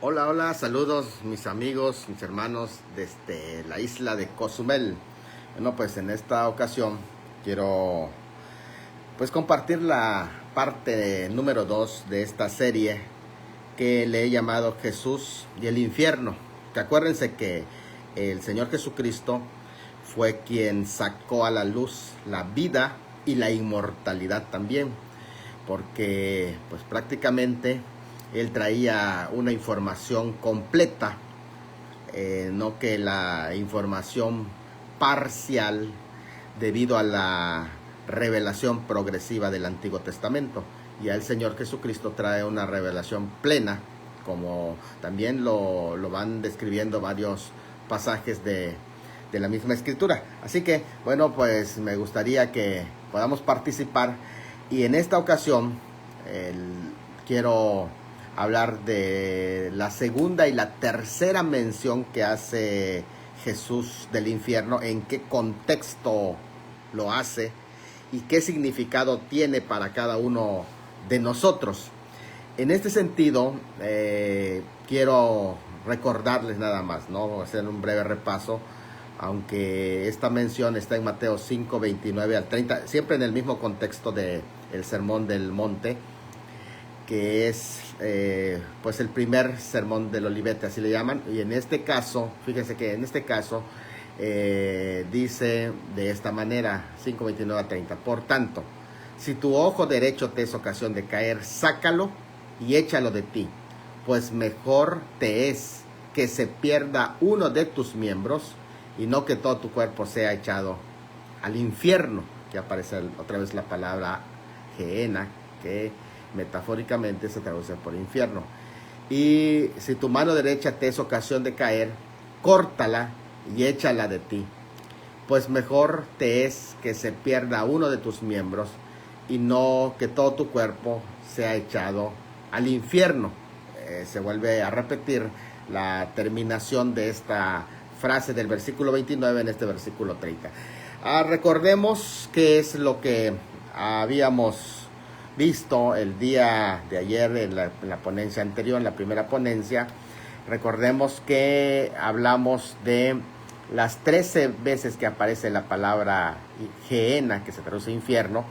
Hola, hola, saludos mis amigos, mis hermanos desde la isla de Cozumel. Bueno, pues en esta ocasión quiero compartir la parte número 2 de esta serie que le he llamado Jesús y el infierno. Que acuérdense que el Señor Jesucristo fue quien sacó a la luz la vida y la inmortalidad también, porque pues prácticamente él traía una información completa, no que la información parcial debido a la revelación progresiva del Antiguo Testamento. Ya el Señor Jesucristo trae una revelación plena, como también lo van describiendo varios pasajes de la misma escritura. Así que, bueno, pues me gustaría que podamos participar, y en esta ocasión quiero hablar de la segunda y la tercera mención que hace Jesús del infierno, en qué contexto lo hace y qué significado tiene para cada uno de nosotros. En este sentido, quiero recordarles nada más, ¿no? Hacer un breve repaso, aunque esta mención está en Mateo 5, 29 al 30, siempre en el mismo contexto del Sermón del Monte, que es pues el primer sermón del Olivete, así le llaman. Y en este caso, fíjense que en este caso dice de esta manera, 5:29 a 30. Por tanto, si tu ojo derecho te es ocasión de caer, sácalo y échalo de ti, pues mejor te es que se pierda uno de tus miembros y no que todo tu cuerpo sea echado al infierno. Que aparece otra vez la palabra Gehenna, que metafóricamente se traduce por infierno. Y si tu mano derecha te es ocasión de caer, córtala y échala de ti, pues mejor te es que se pierda uno de tus miembros y no que todo tu cuerpo sea echado al infierno. Se vuelve a repetir la terminación de esta frase del versículo 29 en este versículo 30. Recordemos qué es lo que habíamos visto el día de ayer en la ponencia anterior, en la primera ponencia. Recordemos que hablamos de las 13 veces que aparece la palabra Gehenna, que se traduce infierno,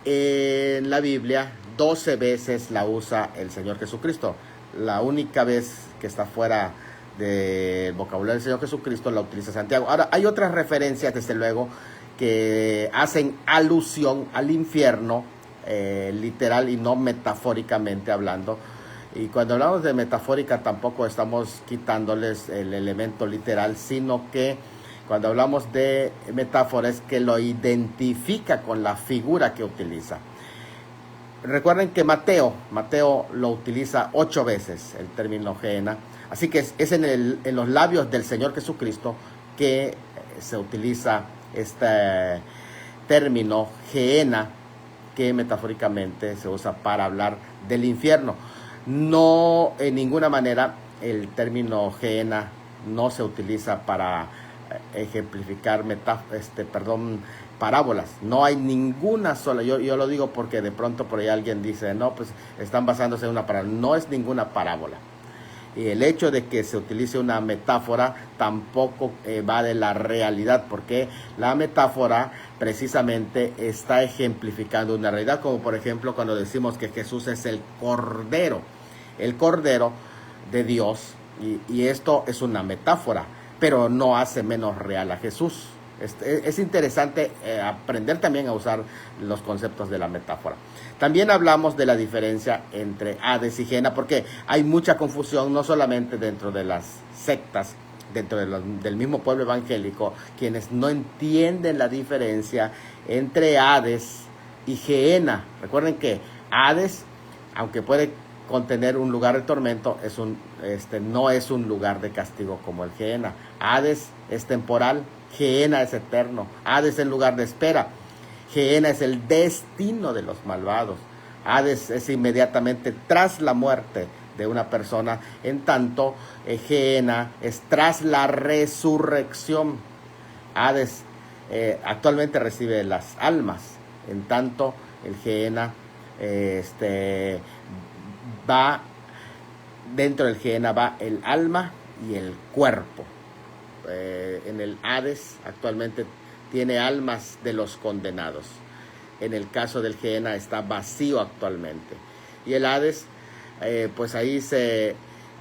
en la Biblia. 12 veces la usa el Señor Jesucristo. La única vez que está fuera del vocabulario del Señor Jesucristo la utiliza Santiago. Ahora, hay otras referencias, desde luego, que hacen alusión al infierno, literal y no metafóricamente hablando. Y cuando hablamos de metafórica tampoco estamos quitándoles el elemento literal, sino que cuando hablamos de metáfora es que lo identifica con la figura que utiliza. Recuerden que Mateo lo utiliza 8 veces, el término Gehenna. Así que es en los labios del Señor Jesucristo que se utiliza este término Gehenna, que metafóricamente se usa para hablar del infierno. No, en ninguna manera el término Gehenna no se utiliza para ejemplificar parábolas. No hay ninguna sola. Yo lo digo porque de pronto por ahí alguien dice, no, pues están basándose en una parábola. No es ninguna parábola. Y el hecho de que se utilice una metáfora tampoco va de la realidad, porque la metáfora precisamente está ejemplificando una realidad, como por ejemplo cuando decimos que Jesús es el Cordero de Dios, y esto es una metáfora, pero no hace menos real a Jesús. Es interesante aprender también a usar los conceptos de la metáfora. También hablamos de la diferencia entre Hades y Gehenna, porque hay mucha confusión, no solamente dentro de las sectas, dentro del mismo pueblo evangélico, quienes no entienden la diferencia entre Hades y Gehenna. Recuerden que Hades, aunque puede contener un lugar de tormento, no es un lugar de castigo como el Gehenna. Hades es temporal, Gehenna es eterno. Hades es el lugar de espera, Gehenna es el destino de los malvados. Hades es inmediatamente tras la muerte de una persona, en tanto Gehenna es tras la resurrección. Hades actualmente recibe las almas, en tanto el Gehenna va dentro del Gehenna va el alma y el cuerpo. En el Hades actualmente tiene almas de los condenados. En el caso del Gehenna está vacío actualmente. Y el Hades, pues ahí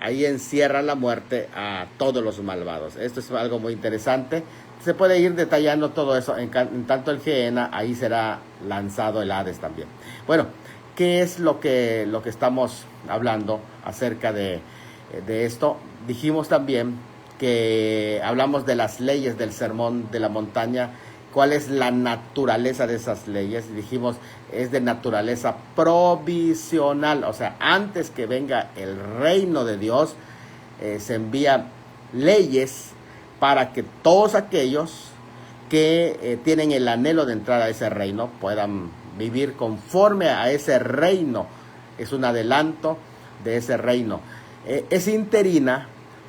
encierra la muerte a todos los malvados. Esto es algo muy interesante. Se puede ir detallando todo eso. En tanto el Gehenna, ahí será lanzado el Hades también. Bueno, ¿qué es lo que estamos hablando acerca de esto? Dijimos también que hablamos de las leyes del sermón de la montaña. ¿Cuál es la naturaleza de esas leyes? Dijimos, es de naturaleza provisional. O sea, antes que venga el reino de Dios, se envían leyes para que todos aquellos que tienen el anhelo de entrar a ese reino puedan vivir conforme a ese reino. Es un adelanto de ese reino. Es interina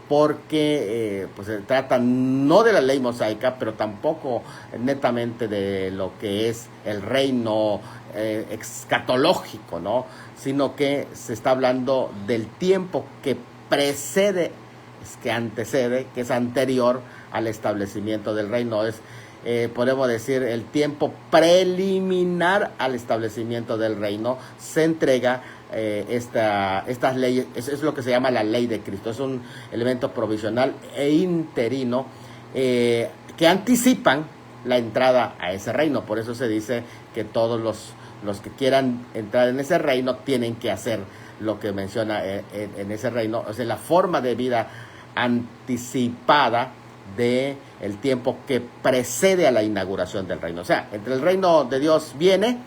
porque pues se trata no de la ley mosaica, pero tampoco netamente de lo que es el reino escatológico, ¿no? Sino que se está hablando del tiempo que precede, que antecede, que es anterior al establecimiento del reino. Podemos decir, el tiempo preliminar al establecimiento del reino. Se entrega estas leyes. Es lo que se llama la ley de Cristo. Es un elemento provisional e interino que anticipan la entrada a ese reino. Por eso se dice que todos los que quieran entrar en ese reino tienen que hacer lo que menciona en ese reino. O sea, la forma de vida anticipada de el tiempo que precede a la inauguración del reino. O sea, entre el reino de Dios viene,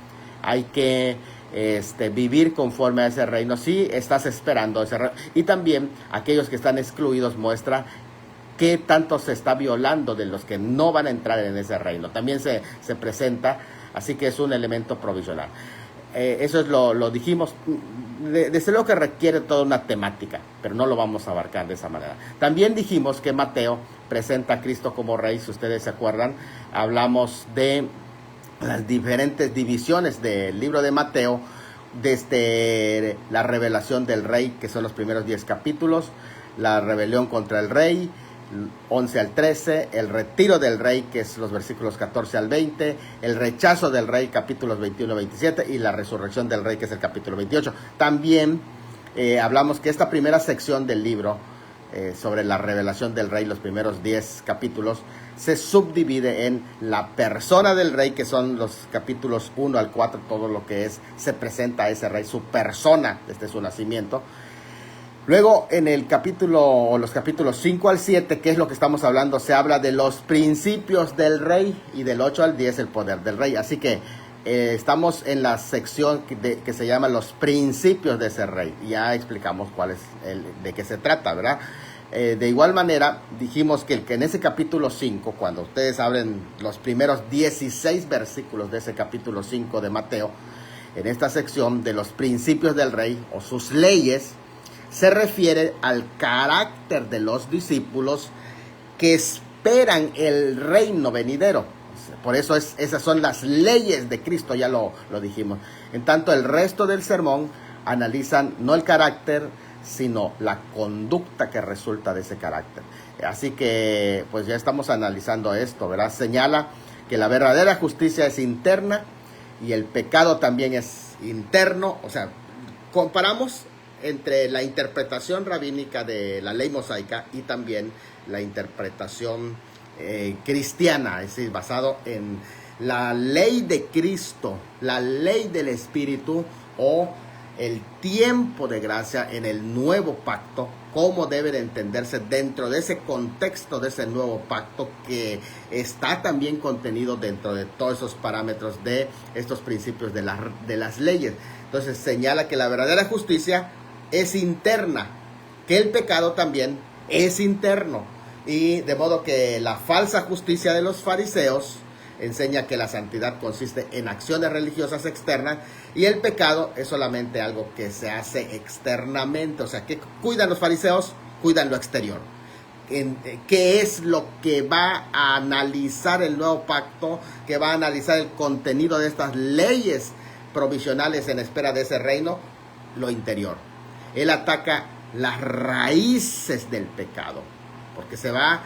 hay que vivir conforme a ese reino. Si estás esperando ese reino. Y también aquellos que están excluidos, muestra qué tanto se está violando de los que no van a entrar en ese reino. También se presenta, así que es un elemento provisional. Eso es lo dijimos. Desde luego que requiere toda una temática, pero no lo vamos a abarcar de esa manera. También dijimos que Mateo presenta a Cristo como rey. Si ustedes se acuerdan, hablamos de las diferentes divisiones del libro de Mateo, desde la revelación del rey, que son los primeros 10 capítulos, la rebelión contra el rey, 11 al 13, el retiro del rey, que es los versículos 14 al 20, el rechazo del rey, capítulos 21 y 27, y la resurrección del rey, que es el capítulo 28. También hablamos que esta primera sección del libro, sobre la revelación del rey, los primeros 10 capítulos, se subdivide en la persona del rey, que son los capítulos 1 al 4, todo lo que se presenta a ese rey, su persona desde su nacimiento. Luego en el los capítulos 5 al 7, que es lo que estamos hablando, se habla de los principios del rey, y del 8 al 10 el poder del rey. Así que estamos en la sección que se llama los principios de ese rey. Ya explicamos de qué se trata, ¿verdad? De igual manera, dijimos que en ese capítulo 5, cuando ustedes abren los primeros 16 versículos de ese capítulo 5 de Mateo, en esta sección de los principios del rey o sus leyes, se refiere al carácter de los discípulos que esperan el reino venidero. Por eso esas son las leyes de Cristo, ya lo dijimos. En tanto, el resto del sermón analizan no el carácter, sino la conducta que resulta de ese carácter. Así que pues ya estamos analizando esto, ¿verdad? Señala que la verdadera justicia es interna y el pecado también es interno. O sea, comparamos entre la interpretación rabínica de la ley mosaica y también la interpretación cristiana, es decir, basado en la ley de Cristo, la ley del Espíritu o el tiempo de gracia en el nuevo pacto, cómo debe de entenderse dentro de ese contexto de ese nuevo pacto, que está también contenido dentro de todos esos parámetros de estos principios de las leyes. Entonces señala que la verdadera justicia es interna, que el pecado también es interno, y de modo que la falsa justicia de los fariseos enseña que la santidad consiste en acciones religiosas externas, y el pecado es solamente algo que se hace externamente. O sea, que cuidan los fariseos, cuidan lo exterior. ¿Qué es lo que va a analizar el nuevo pacto? Que va a analizar el contenido de estas leyes provisionales en espera de ese reino. Lo interior. Él ataca las raíces del pecado, porque se va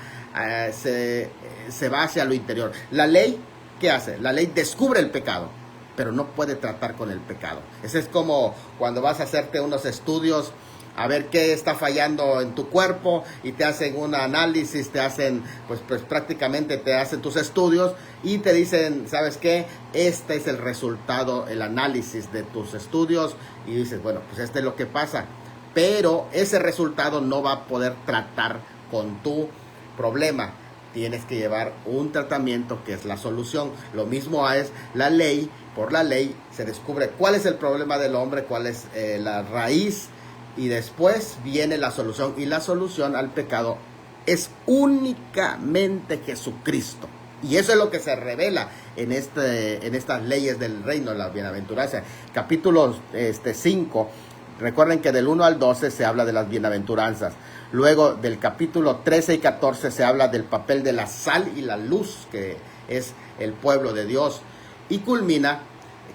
hacia lo interior. La ley, ¿qué hace? La ley descubre el pecado, pero no puede tratar con el pecado. Ese es como cuando vas a hacerte unos estudios a ver qué está fallando en tu cuerpo y te hacen un análisis, te hacen, pues prácticamente te hacen tus estudios y te dicen, ¿sabes qué? Este es el resultado, el análisis de tus estudios, y dices, bueno, pues este es lo que pasa, pero ese resultado no va a poder tratar con tu problema. Tienes que llevar un tratamiento que es la solución. Lo mismo es la ley. Por la ley se descubre cuál es el problema del hombre, cuál es la raíz, y después viene la solución. Y la solución al pecado es únicamente Jesucristo. Y eso es lo que se revela en estas leyes del reino, la bienaventuranza. Capítulo 5, recuerden que del 1 al 12 se habla de las bienaventuranzas. Luego del capítulo 13 y 14 se habla del papel de la sal y la luz, que es el pueblo de Dios. Y culmina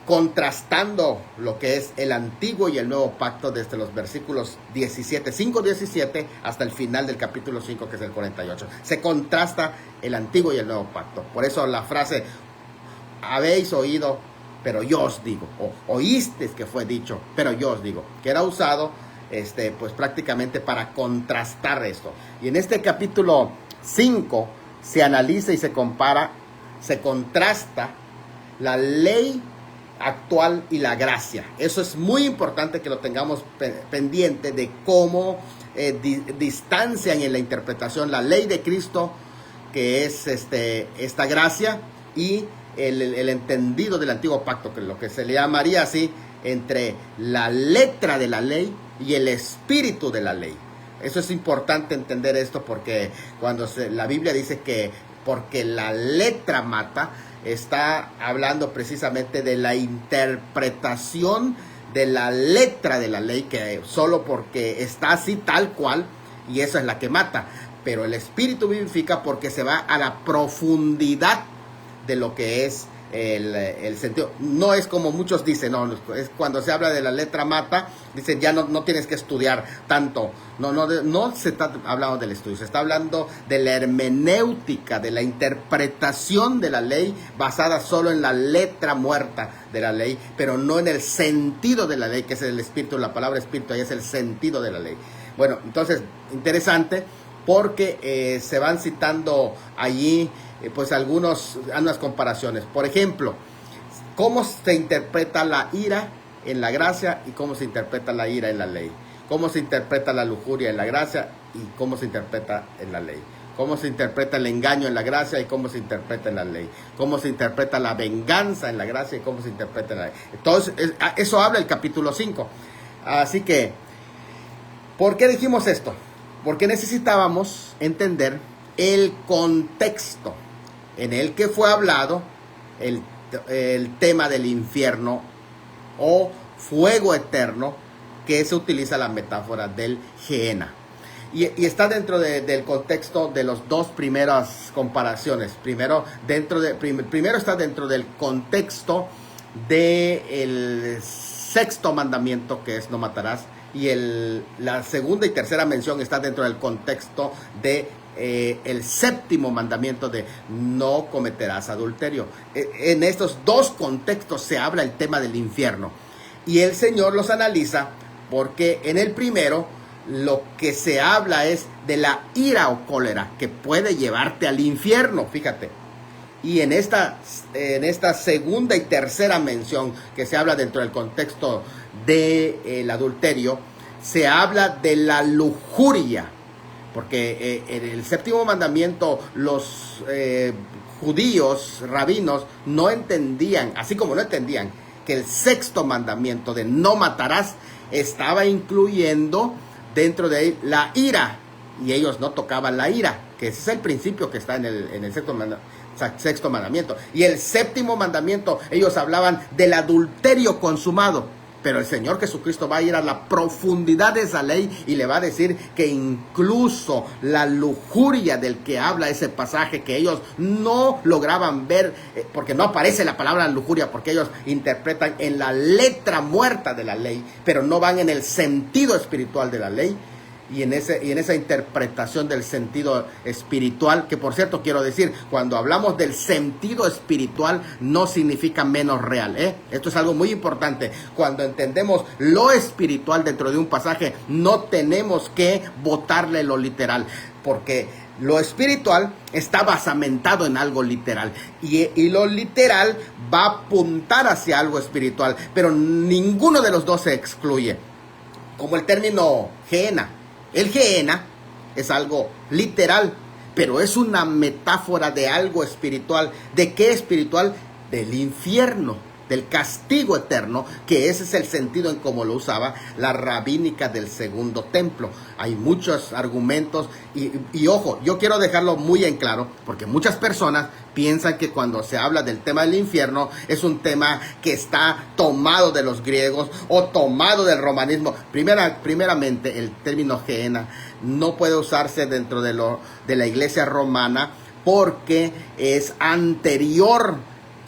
contrastando lo que es el antiguo y el nuevo pacto desde los versículos 5:17 hasta el final del capítulo 5, que es el 48. Se contrasta el antiguo y el nuevo pacto. Por eso la frase, habéis oído, pero yo os digo, o oísteis que fue dicho, pero yo os digo, que era usado pues prácticamente para contrastar esto. Y en este capítulo 5 se analiza y se compara, se contrasta la ley actual y la gracia. Eso es muy importante que lo tengamos pendiente de cómo distancian en la interpretación la ley de Cristo, que es esta gracia, y el entendido del antiguo pacto, que es lo que se le llamaría así, entre la letra de la ley y el espíritu de la ley. Eso es importante entender esto, porque cuando la Biblia dice que porque la letra mata, está hablando precisamente de la interpretación de la letra de la ley, que solo porque está así tal cual, y eso es la que mata. Pero el espíritu vivifica porque se va a la profundidad de lo que es el sentido. No es como muchos dicen, no, es cuando se habla de la letra mata, dicen ya no tienes que estudiar tanto. No se está hablando del estudio, se está hablando de la hermenéutica, de la interpretación de la ley basada solo en la letra muerta de la ley, pero no en el sentido de la ley, que es el espíritu. La palabra espíritu ahí es el sentido de la ley. Bueno, entonces, interesante, porque se van citando allí pues algunas comparaciones. Por ejemplo, cómo se interpreta la ira en la gracia y cómo se interpreta la ira en la ley. Cómo se interpreta la lujuria en la gracia y cómo se interpreta en la ley. Cómo se interpreta el engaño en la gracia y cómo se interpreta en la ley. Cómo se interpreta la venganza en la gracia y cómo se interpreta en la ley. Entonces, eso habla el capítulo 5. Así que, ¿por qué dijimos esto? Porque necesitábamos entender el contexto en el que fue hablado el tema del infierno o fuego eterno, que se utiliza la metáfora del Gehenna. Y está dentro del contexto de las dos primeras comparaciones. Primero está dentro del contexto del sexto mandamiento, que es no matarás. Y la segunda y tercera mención está dentro del contexto de el séptimo mandamiento de no cometerás adulterio. En estos dos contextos se habla el tema del infierno. Y el Señor los analiza porque en el primero lo que se habla es de la ira o cólera que puede llevarte al infierno, fíjate. Y en esta segunda y tercera mención que se habla dentro del contexto del adulterio, se habla de la lujuria, porque en el séptimo mandamiento los judíos, rabinos, no entendían, así como no entendían que el sexto mandamiento de no matarás estaba incluyendo dentro de él la ira, y ellos no tocaban la ira, que ese es el principio que está en el sexto mandamiento. Y el séptimo mandamiento, ellos hablaban del adulterio consumado. Pero el Señor Jesucristo va a ir a la profundidad de esa ley y le va a decir que incluso la lujuria del que habla ese pasaje, que ellos no lograban ver, porque no aparece la palabra lujuria, porque ellos interpretan en la letra muerta de la ley, pero no van en el sentido espiritual de la ley. y en esa interpretación del sentido espiritual, que por cierto quiero decir, cuando hablamos del sentido espiritual no significa menos real, Esto es algo muy importante. Cuando entendemos lo espiritual dentro de un pasaje, no tenemos que botarle lo literal, porque lo espiritual está basamentado en algo literal y lo literal va a apuntar hacia algo espiritual, pero ninguno de los dos se excluye. Como el término Gehenna. El Gehenna es algo literal, pero es una metáfora de algo espiritual. ¿De qué espiritual? Del infierno, del castigo eterno, que ese es el sentido en cómo lo usaba la rabínica del Segundo Templo. Hay muchos argumentos y ojo, yo quiero dejarlo muy en claro, porque muchas personas piensan que cuando se habla del tema del infierno es un tema que está tomado de los griegos o tomado del romanismo. Primeramente, el término Gehenna no puede usarse dentro de la iglesia romana porque es anterior.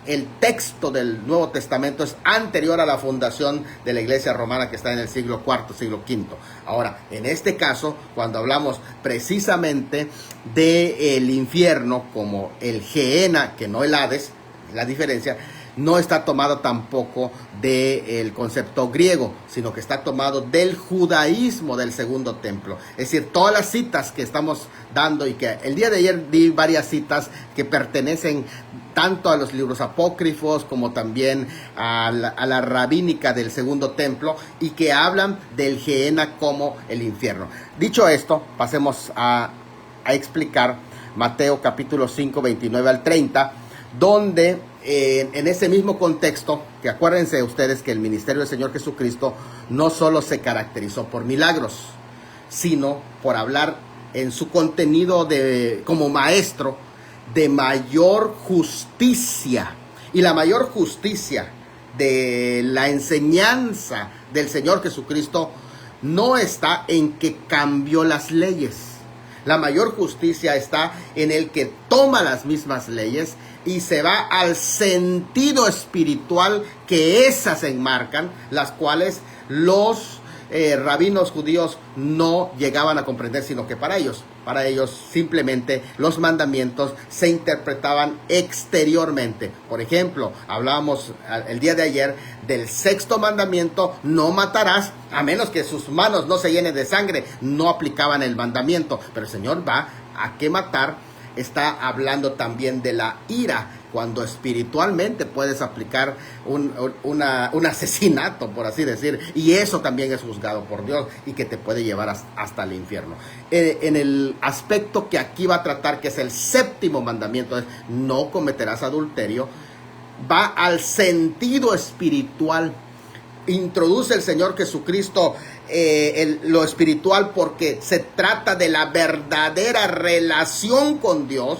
El texto del Nuevo Testamento es anterior a la fundación de la iglesia romana, que está en el siglo IV, siglo V. Ahora, en este caso, cuando hablamos precisamente del infierno como el Gehenna, que no el Hades, la diferencia, no está tomado tampoco del concepto griego, sino que está tomado del judaísmo del Segundo Templo. Es decir, todas las citas que estamos dando, y que el día de ayer di varias citas que pertenecen tanto a los libros apócrifos como también a la rabínica del Segundo Templo, y que hablan del Gehenna como el infierno. Dicho esto, pasemos a explicar Mateo capítulo 5, 29 al 30, donde en ese mismo contexto, que acuérdense ustedes que el ministerio del Señor Jesucristo no solo se caracterizó por milagros, sino por hablar en su contenido como maestro de mayor justicia. Y la mayor justicia de la enseñanza del Señor Jesucristo no está en que cambió las leyes. La mayor justicia está en el que toma las mismas leyes y se va al sentido espiritual que esas enmarcan, las cuales los rabinos judíos no llegaban a comprender, sino que para ellos simplemente los mandamientos se interpretaban exteriormente. Por ejemplo, hablábamos el día de ayer del sexto mandamiento: no matarás, a menos que sus manos no se llenen de sangre. No aplicaban el mandamiento, pero el Señor va a que matar. Está hablando también de la ira, cuando espiritualmente puedes aplicar un asesinato, por así decir, y eso también es juzgado por Dios y que te puede llevar hasta el infierno. En el aspecto que aquí va a tratar, que es el séptimo mandamiento, es no cometerás adulterio, va al sentido espiritual. Introduce el Señor Jesucristo lo espiritual, porque se trata de la verdadera relación con Dios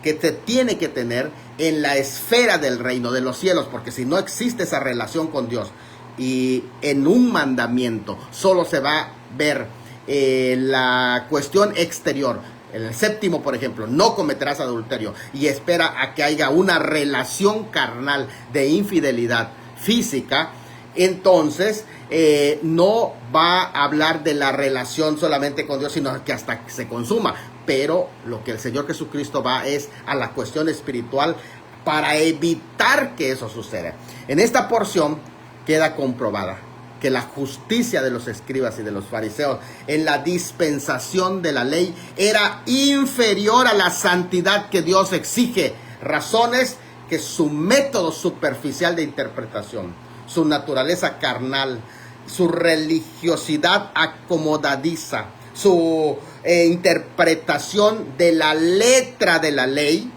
que te tiene que tener en la esfera del reino de los cielos, porque si no existe esa relación con Dios y en un mandamiento solo se va a ver la cuestión exterior. En el séptimo, por ejemplo, no cometerás adulterio, y espera a que haya una relación carnal de infidelidad física, entonces no va a hablar de la relación solamente con Dios, sino que hasta que se consuma. Pero lo que el Señor Jesucristo va es a la cuestión espiritual para evitar que eso suceda. En esta porción queda comprobada que la justicia de los escribas y de los fariseos en la dispensación de la ley era inferior a la santidad que Dios exige. Razones que su método superficial de interpretación, su naturaleza carnal, su religiosidad acomodadiza, su interpretación de la letra de la ley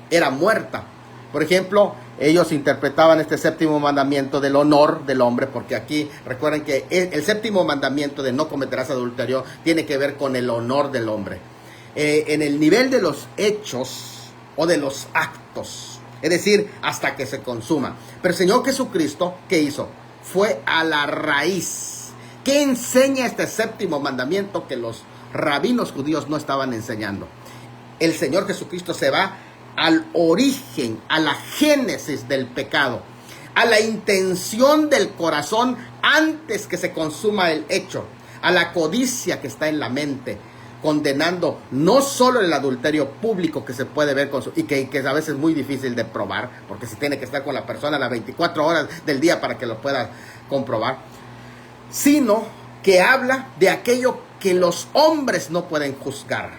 era muerta. Por ejemplo, ellos interpretaban este séptimo mandamiento del honor del hombre, porque aquí recuerden que el séptimo mandamiento de no cometerás adulterio tiene que ver con el honor del hombre. En el nivel de los hechos o de los actos, es decir, hasta que se consuma. Pero el Señor Jesucristo, ¿qué hizo? Fue a la raíz. ¿Qué enseña este séptimo mandamiento que los rabinos judíos no estaban enseñando? El Señor Jesucristo se va al origen, a la génesis del pecado, a la intención del corazón antes que se consuma el hecho, a la codicia que está en la mente, condenando no solo el adulterio público que se puede ver y que a veces es muy difícil de probar, porque se tiene que estar con la persona las 24 horas del día para que lo pueda comprobar, sino que habla de aquello que los hombres no pueden juzgar,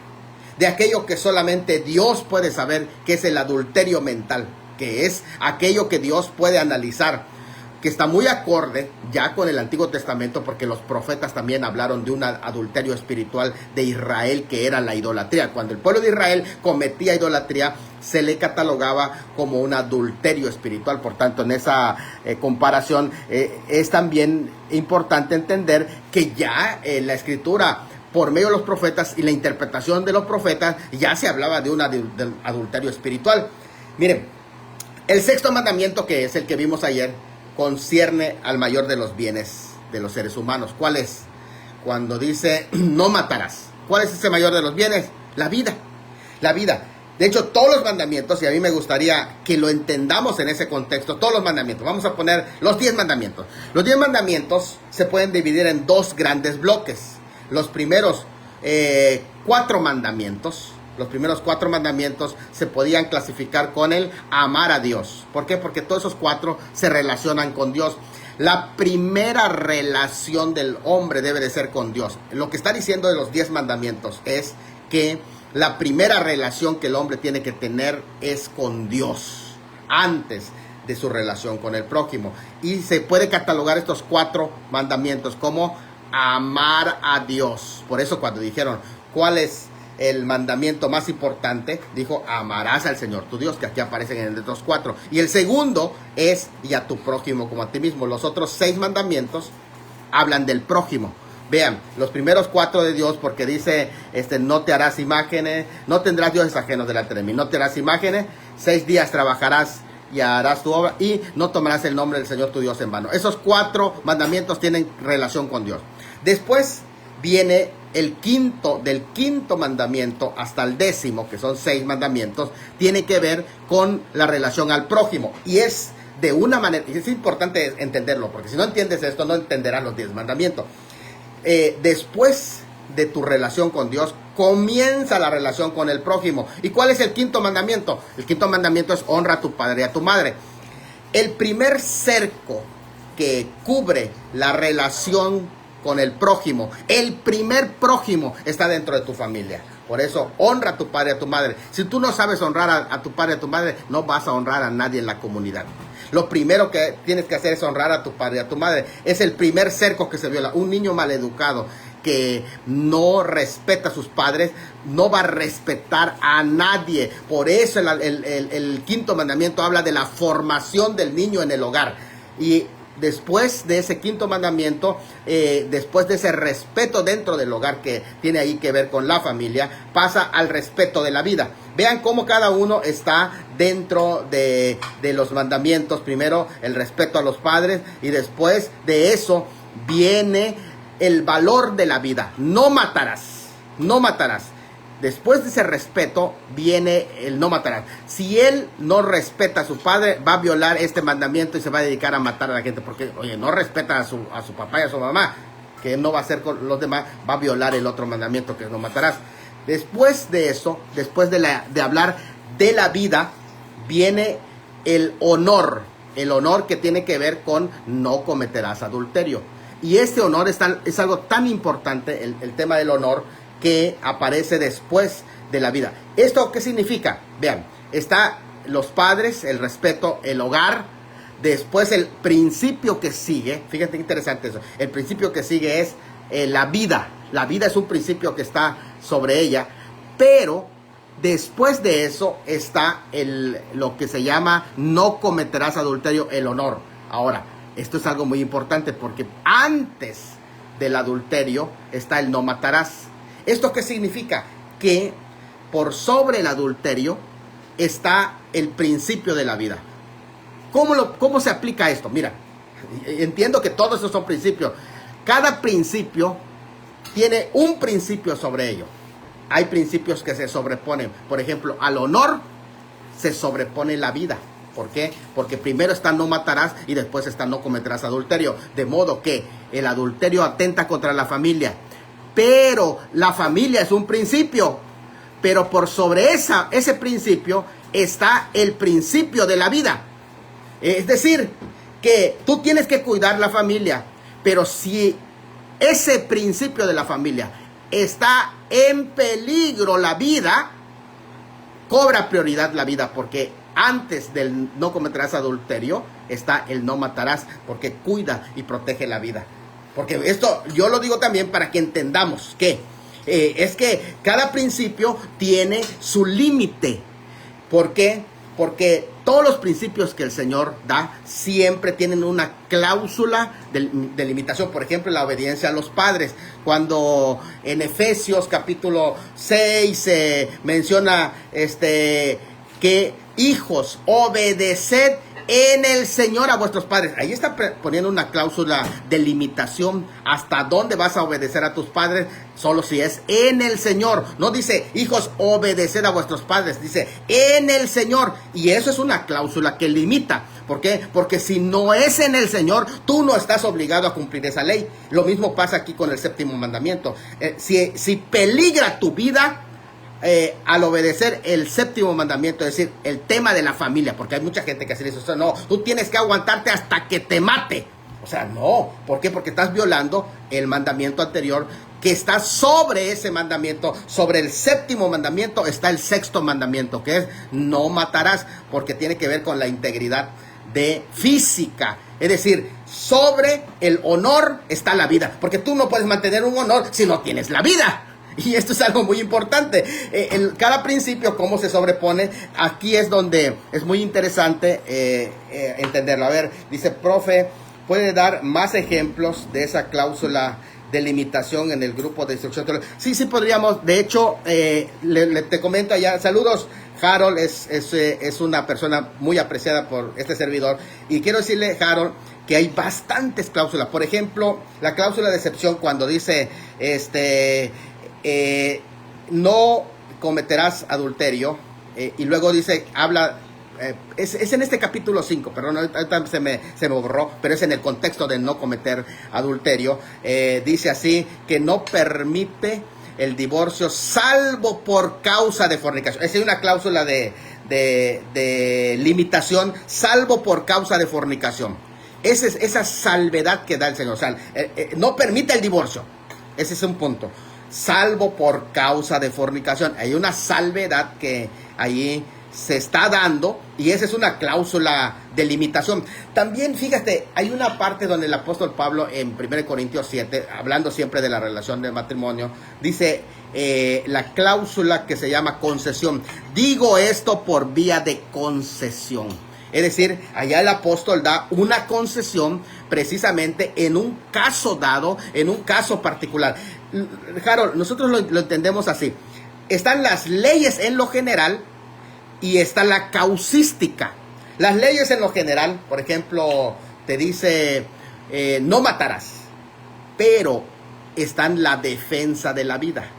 de aquello que solamente Dios puede saber, que es el adulterio mental, que es aquello que Dios puede analizar, que está muy acorde ya con el Antiguo Testamento, porque los profetas también hablaron de un adulterio espiritual de Israel, que era la idolatría. Cuando el pueblo de Israel cometía idolatría, se le catalogaba como un adulterio espiritual. Por tanto, en esa comparación es también importante entender que ya en la Escritura, por medio de los profetas y la interpretación de los profetas, ya se hablaba de un adulterio espiritual. Miren, el sexto mandamiento, que es el que vimos ayer, concierne al mayor de los bienes de los seres humanos. ¿Cuál es? Cuando dice no matarás. ¿Cuál es ese mayor de los bienes? La vida. La vida. De hecho, todos los mandamientos, y a mí me gustaría que lo entendamos en ese contexto, todos los mandamientos. Vamos a poner los 10 mandamientos. Los 10 mandamientos se pueden dividir en dos grandes bloques. Los primeros 4 mandamientos. Los primeros 4 mandamientos se podían clasificar con el amar a Dios. ¿Por qué? Porque todos esos 4 se relacionan con Dios. La primera relación del hombre debe de ser con Dios. Lo que está diciendo de los 10 mandamientos es que la primera relación que el hombre tiene que tener es con Dios, antes de su relación con el prójimo. Y se puede catalogar estos 4 mandamientos como amar a Dios. Por eso cuando dijeron, ¿cuál es el mandamiento más importante? Dijo, amarás al Señor tu Dios, que aquí aparecen en los 4. Y el segundo es, y a tu prójimo como a ti mismo. Los otros 6 mandamientos hablan del prójimo. Vean, los primeros 4 de Dios, porque dice, no te harás imágenes, no tendrás dioses ajenos delante de mí, no te harás imágenes, 6 días trabajarás y harás tu obra, y no tomarás el nombre del Señor tu Dios en vano. Esos 4 mandamientos tienen relación con Dios. Después viene el quinto, del quinto mandamiento hasta el 10º, que son 6 mandamientos, tiene que ver con la relación al prójimo. Y es de una manera, y es importante entenderlo, porque si no entiendes esto, no entenderás los 10 mandamientos. Después de tu relación con Dios, comienza la relación con el prójimo. ¿Y cuál es el quinto mandamiento? El quinto mandamiento es honra a tu padre y a tu madre. El primer cerco que cubre la relación con el prójimo, el primer prójimo, está dentro de tu familia. Por eso, honra a tu padre y a tu madre. Si tú no sabes honrar a tu padre y a tu madre, no vas a honrar a nadie en la comunidad. Lo primero que tienes que hacer es honrar a tu padre y a tu madre. Es el primer cerco que se viola. Un niño maleducado que no respeta a sus padres, no va a respetar a nadie. Por eso el quinto mandamiento habla de la formación del niño en el hogar. Y después de ese quinto mandamiento, después de ese respeto dentro del hogar que tiene ahí que ver con la familia, pasa al respeto de la vida. Vean cómo cada uno está dentro de los mandamientos. Primero el respeto a los padres, y después de eso viene el valor de la vida. No matarás, no matarás. Después de ese respeto viene el no matarás. Si él no respeta a su padre, va a violar este mandamiento y se va a dedicar a matar a la gente. Porque, oye, no respeta a su papá y a su mamá, que no va a hacer con los demás, va a violar el otro mandamiento, que es no matarás. Después de eso, después de hablar de la vida, viene el honor. El honor que tiene que ver con no cometerás adulterio. Y este honor es algo tan importante, el tema del honor, que aparece después de la vida. ¿Esto qué significa? Vean, está los padres, el respeto, el hogar. Después el principio que sigue, fíjate qué interesante eso, el principio que sigue es la vida. La vida es un principio que está sobre ella, pero después de eso está lo que se llama no cometerás adulterio, el honor. Ahora, esto es algo muy importante, porque antes del adulterio está el no matarás. ¿Esto qué significa? Que por sobre el adulterio está el principio de la vida. ¿Cómo se aplica esto? Mira, entiendo que todos esos son principios. Cada principio tiene un principio sobre ello. Hay principios que se sobreponen. Por ejemplo, al honor se sobrepone la vida. ¿Por qué? Porque primero está no matarás y después está no cometerás adulterio. De modo que el adulterio atenta contra la familia. Pero la familia es un principio. Pero por sobre ese principio está el principio de la vida. Es decir, que tú tienes que cuidar la familia. Pero si ese principio de la familia está en peligro, la vida cobra prioridad la vida, porque antes del no cometerás adulterio está el no matarás, porque cuida y protege la vida. Porque esto yo lo digo también para que entendamos que es que cada principio tiene su límite. ¿Por qué? Porque todos los principios que el Señor da siempre tienen una cláusula de limitación. Por ejemplo, la obediencia a los padres. Cuando en Efesios capítulo 6 menciona que hijos, obedeced en el Señor a vuestros padres. Ahí está poniendo una cláusula de limitación. ¿Hasta dónde vas a obedecer a tus padres? Solo si es en el Señor. No dice, hijos, obedeced a vuestros padres. Dice, en el Señor. Y eso es una cláusula que limita. ¿Por qué? Porque si no es en el Señor, tú no estás obligado a cumplir esa ley. Lo mismo pasa aquí con el séptimo mandamiento. Si peligra tu vida al obedecer el séptimo mandamiento, es decir, el tema de la familia, porque hay mucha gente que hace eso, o sea, no, tú tienes que aguantarte hasta que te mate. O sea, no. ¿Por qué? Porque estás violando el mandamiento anterior, que está sobre ese mandamiento. Sobre el séptimo mandamiento está el sexto mandamiento, que es no matarás, porque tiene que ver con la integridad de física. Es decir, sobre el honor está la vida, porque tú no puedes mantener un honor si no tienes la vida. Y esto es algo muy importante. Cada principio, cómo se sobrepone, aquí es donde es muy interesante entenderlo. A ver, dice, profe, ¿puede dar más ejemplos de esa cláusula de limitación en el grupo de instrucción? Sí, podríamos. De hecho, te comento allá. Saludos, Harold es una persona muy apreciada por este servidor. Y quiero decirle, Harold, que hay bastantes cláusulas. Por ejemplo, la cláusula de excepción cuando dice, no cometerás adulterio, y luego dice, habla, es en este capítulo 5, perdón, ahorita se me borró, pero es en el contexto de no cometer adulterio. Dice así, que no permite el divorcio salvo por causa de fornicación. Esa es una cláusula de limitación, salvo por causa de fornicación. Esa es esa salvedad que da el Señor. O sea, no permite el divorcio. Ese es un punto. Salvo por causa de fornicación. Hay una salvedad que ahí se está dando, y esa es una cláusula de limitación. También, fíjate, hay una parte donde el apóstol Pablo en 1 Corintios 7, hablando siempre de la relación del matrimonio, dice la cláusula que se llama concesión. Digo esto por vía de concesión. Es decir, allá el apóstol da una concesión precisamente en un caso dado, en un caso particular. Harold, nosotros lo entendemos así. Están las leyes en lo general y está la causística. Las leyes en lo general, por ejemplo, te dice no matarás, pero está en la defensa de la vida.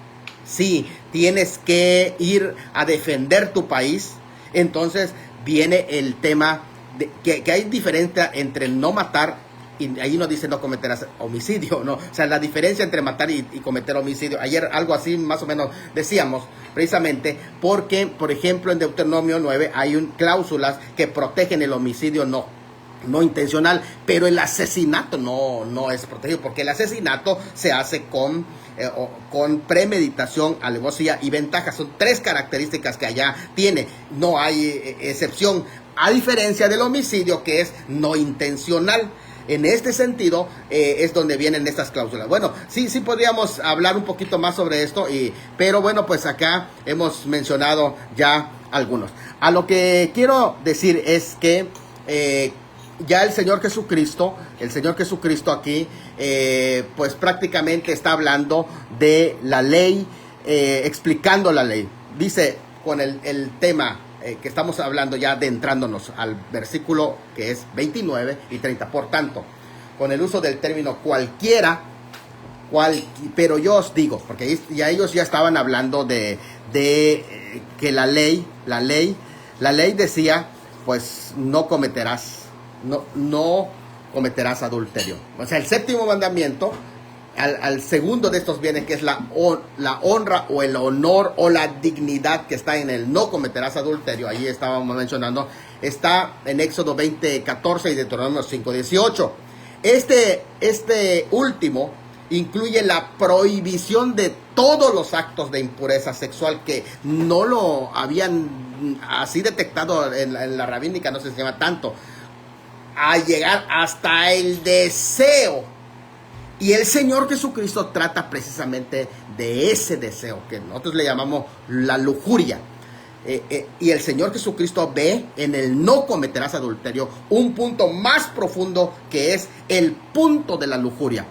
Si tienes que ir a defender tu país, entonces viene el tema de que hay diferencia entre no matar, y ahí no dice no cometerás homicidio, ¿no? O sea, la diferencia entre matar y cometer homicidio. Ayer algo así más o menos decíamos, precisamente porque, por ejemplo, en Deuteronomio 9 hay cláusulas que protegen el homicidio no intencional, pero el asesinato no es protegido, porque el asesinato se hace con premeditación, alevosía y ventaja. Son tres características que allá tiene, no hay excepción, a diferencia del homicidio, que es no intencional. En este sentido es donde vienen estas cláusulas. Bueno, sí podríamos hablar un poquito más sobre esto, pero bueno, pues acá hemos mencionado ya algunos. A lo que quiero decir es que ya el Señor Jesucristo aquí, pues prácticamente está hablando de la ley, explicando la ley. Dice con el tema que estamos hablando, ya adentrándonos al versículo que es 29 y 30. Por tanto, con el uso del término cualquiera, pero yo os digo, porque ya ellos ya estaban hablando de que la ley decía pues no cometerás, no cometerás adulterio. O sea, el séptimo mandamiento, al segundo de estos viene, que es la honra o el honor o la dignidad que está en el no cometerás adulterio. Ahí estábamos mencionando, está en Éxodo 20:14 y Deuteronomio 5:18. Este último incluye la prohibición de todos los actos de impureza sexual que no lo habían así detectado en la rabínica, no se llama tanto, a llegar hasta el deseo. Y el Señor Jesucristo trata precisamente de ese deseo, que nosotros le llamamos la lujuria. Y el Señor Jesucristo ve en el no cometerás adulterio un punto más profundo, que es el punto de la lujuria.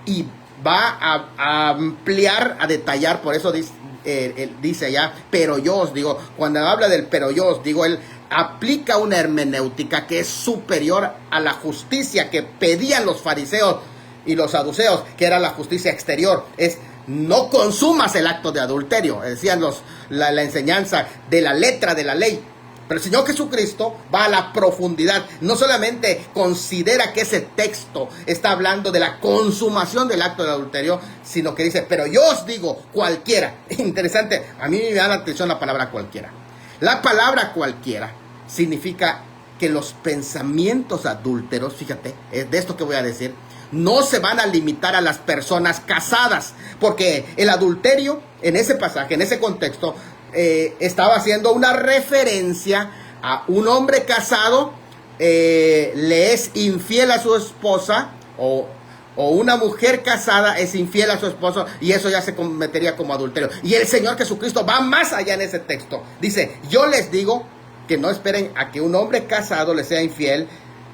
Y va a ampliar, a detallar, por eso dice allá, pero yo os digo, cuando habla del pero yo os digo, él aplica una hermenéutica que es superior a la justicia que pedían los fariseos y los saduceos, que era la justicia exterior. Es: no consumas el acto de adulterio, decían la enseñanza de la letra de la ley. Pero el Señor Jesucristo va a la profundidad. No solamente considera que ese texto está hablando de la consumación del acto de adulterio, sino que dice: pero yo os digo, cualquiera. Interesante, a mí me da la atención la palabra cualquiera. La palabra cualquiera significa que los pensamientos adúlteros, fíjate, es de esto que voy a decir, no se van a limitar a las personas casadas, porque el adulterio en ese pasaje, en ese contexto, estaba haciendo una referencia a un hombre casado, le es infiel a su esposa, o una mujer casada es infiel a su esposo, y eso ya se cometería como adulterio. Y el Señor Jesucristo va más allá en ese texto. Dice: yo les digo que no esperen a que un hombre casado le sea infiel,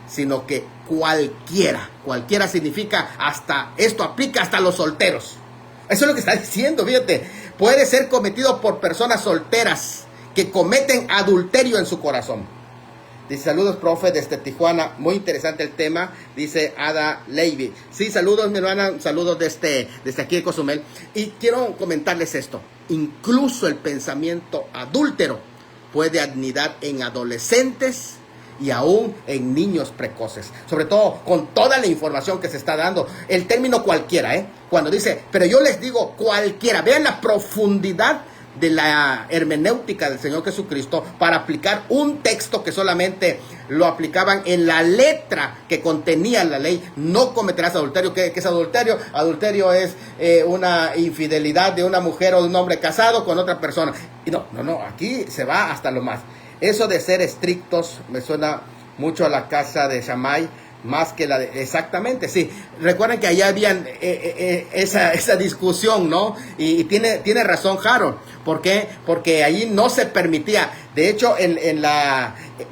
sino que cualquiera significa hasta, esto aplica hasta los solteros. Eso es lo que está diciendo, fíjate. Puede ser cometido por personas solteras que cometen adulterio en su corazón. Dice: saludos, profe, desde Tijuana. Muy interesante el tema, dice Ada Levy. Sí, saludos, mi hermana. Saludos desde aquí de Cozumel. Y quiero comentarles esto. Incluso el pensamiento adúltero puede anidar en adolescentes y aún en niños precoces, sobre todo con toda la información que se está dando. El término cualquiera, cuando dice, pero yo les digo cualquiera, vean la profundidad de la hermenéutica del Señor Jesucristo para aplicar un texto que solamente lo aplicaban en la letra que contenía la ley: no cometerás adulterio. ¿Qué es adulterio? Adulterio es una infidelidad de una mujer o de un hombre casado con otra persona. Y no, aquí se va hasta lo más. Eso de ser estrictos me suena mucho a la casa de Shammai, más que la de... Exactamente, sí. Recuerden que allá habían esa discusión, ¿no? Y tiene razón Harold. ¿Por qué? Porque allí no se permitía. De hecho,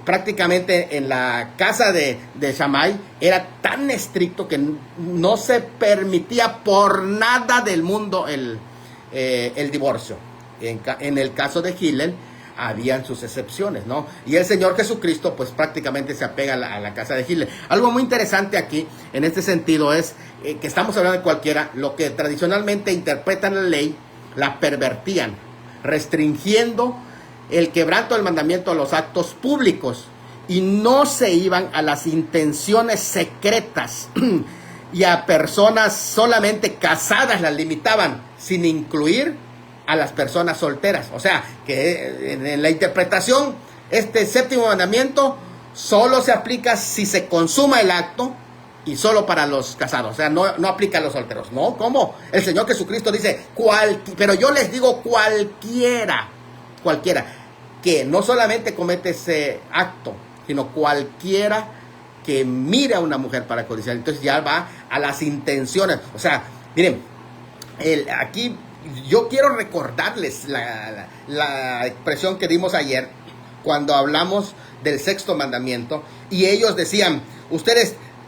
prácticamente en la casa de Shammai era tan estricto que no se permitía por nada del mundo el divorcio. En el caso de Hillel habían sus excepciones, ¿no? Y el Señor Jesucristo pues prácticamente se apega a la casa de Hillel. Algo muy interesante aquí en este sentido es que estamos hablando de cualquiera. Lo que tradicionalmente interpretan la ley, la pervertían, restringiendo el quebranto del mandamiento a los actos públicos, y no se iban a las intenciones secretas y a personas solamente casadas las limitaban, sin incluir a las personas solteras. O sea, que en la interpretación, este séptimo mandamiento solo se aplica si se consuma el acto y solo para los casados. O sea, no aplica a los solteros. No, ¿cómo? El Señor Jesucristo dice, pero yo les digo cualquiera, que no solamente comete ese acto, sino cualquiera que mire a una mujer para codiciar. Entonces ya va a las intenciones. O sea, miren, aquí yo quiero recordarles la expresión que dimos ayer cuando hablamos del sexto mandamiento, y ellos decían,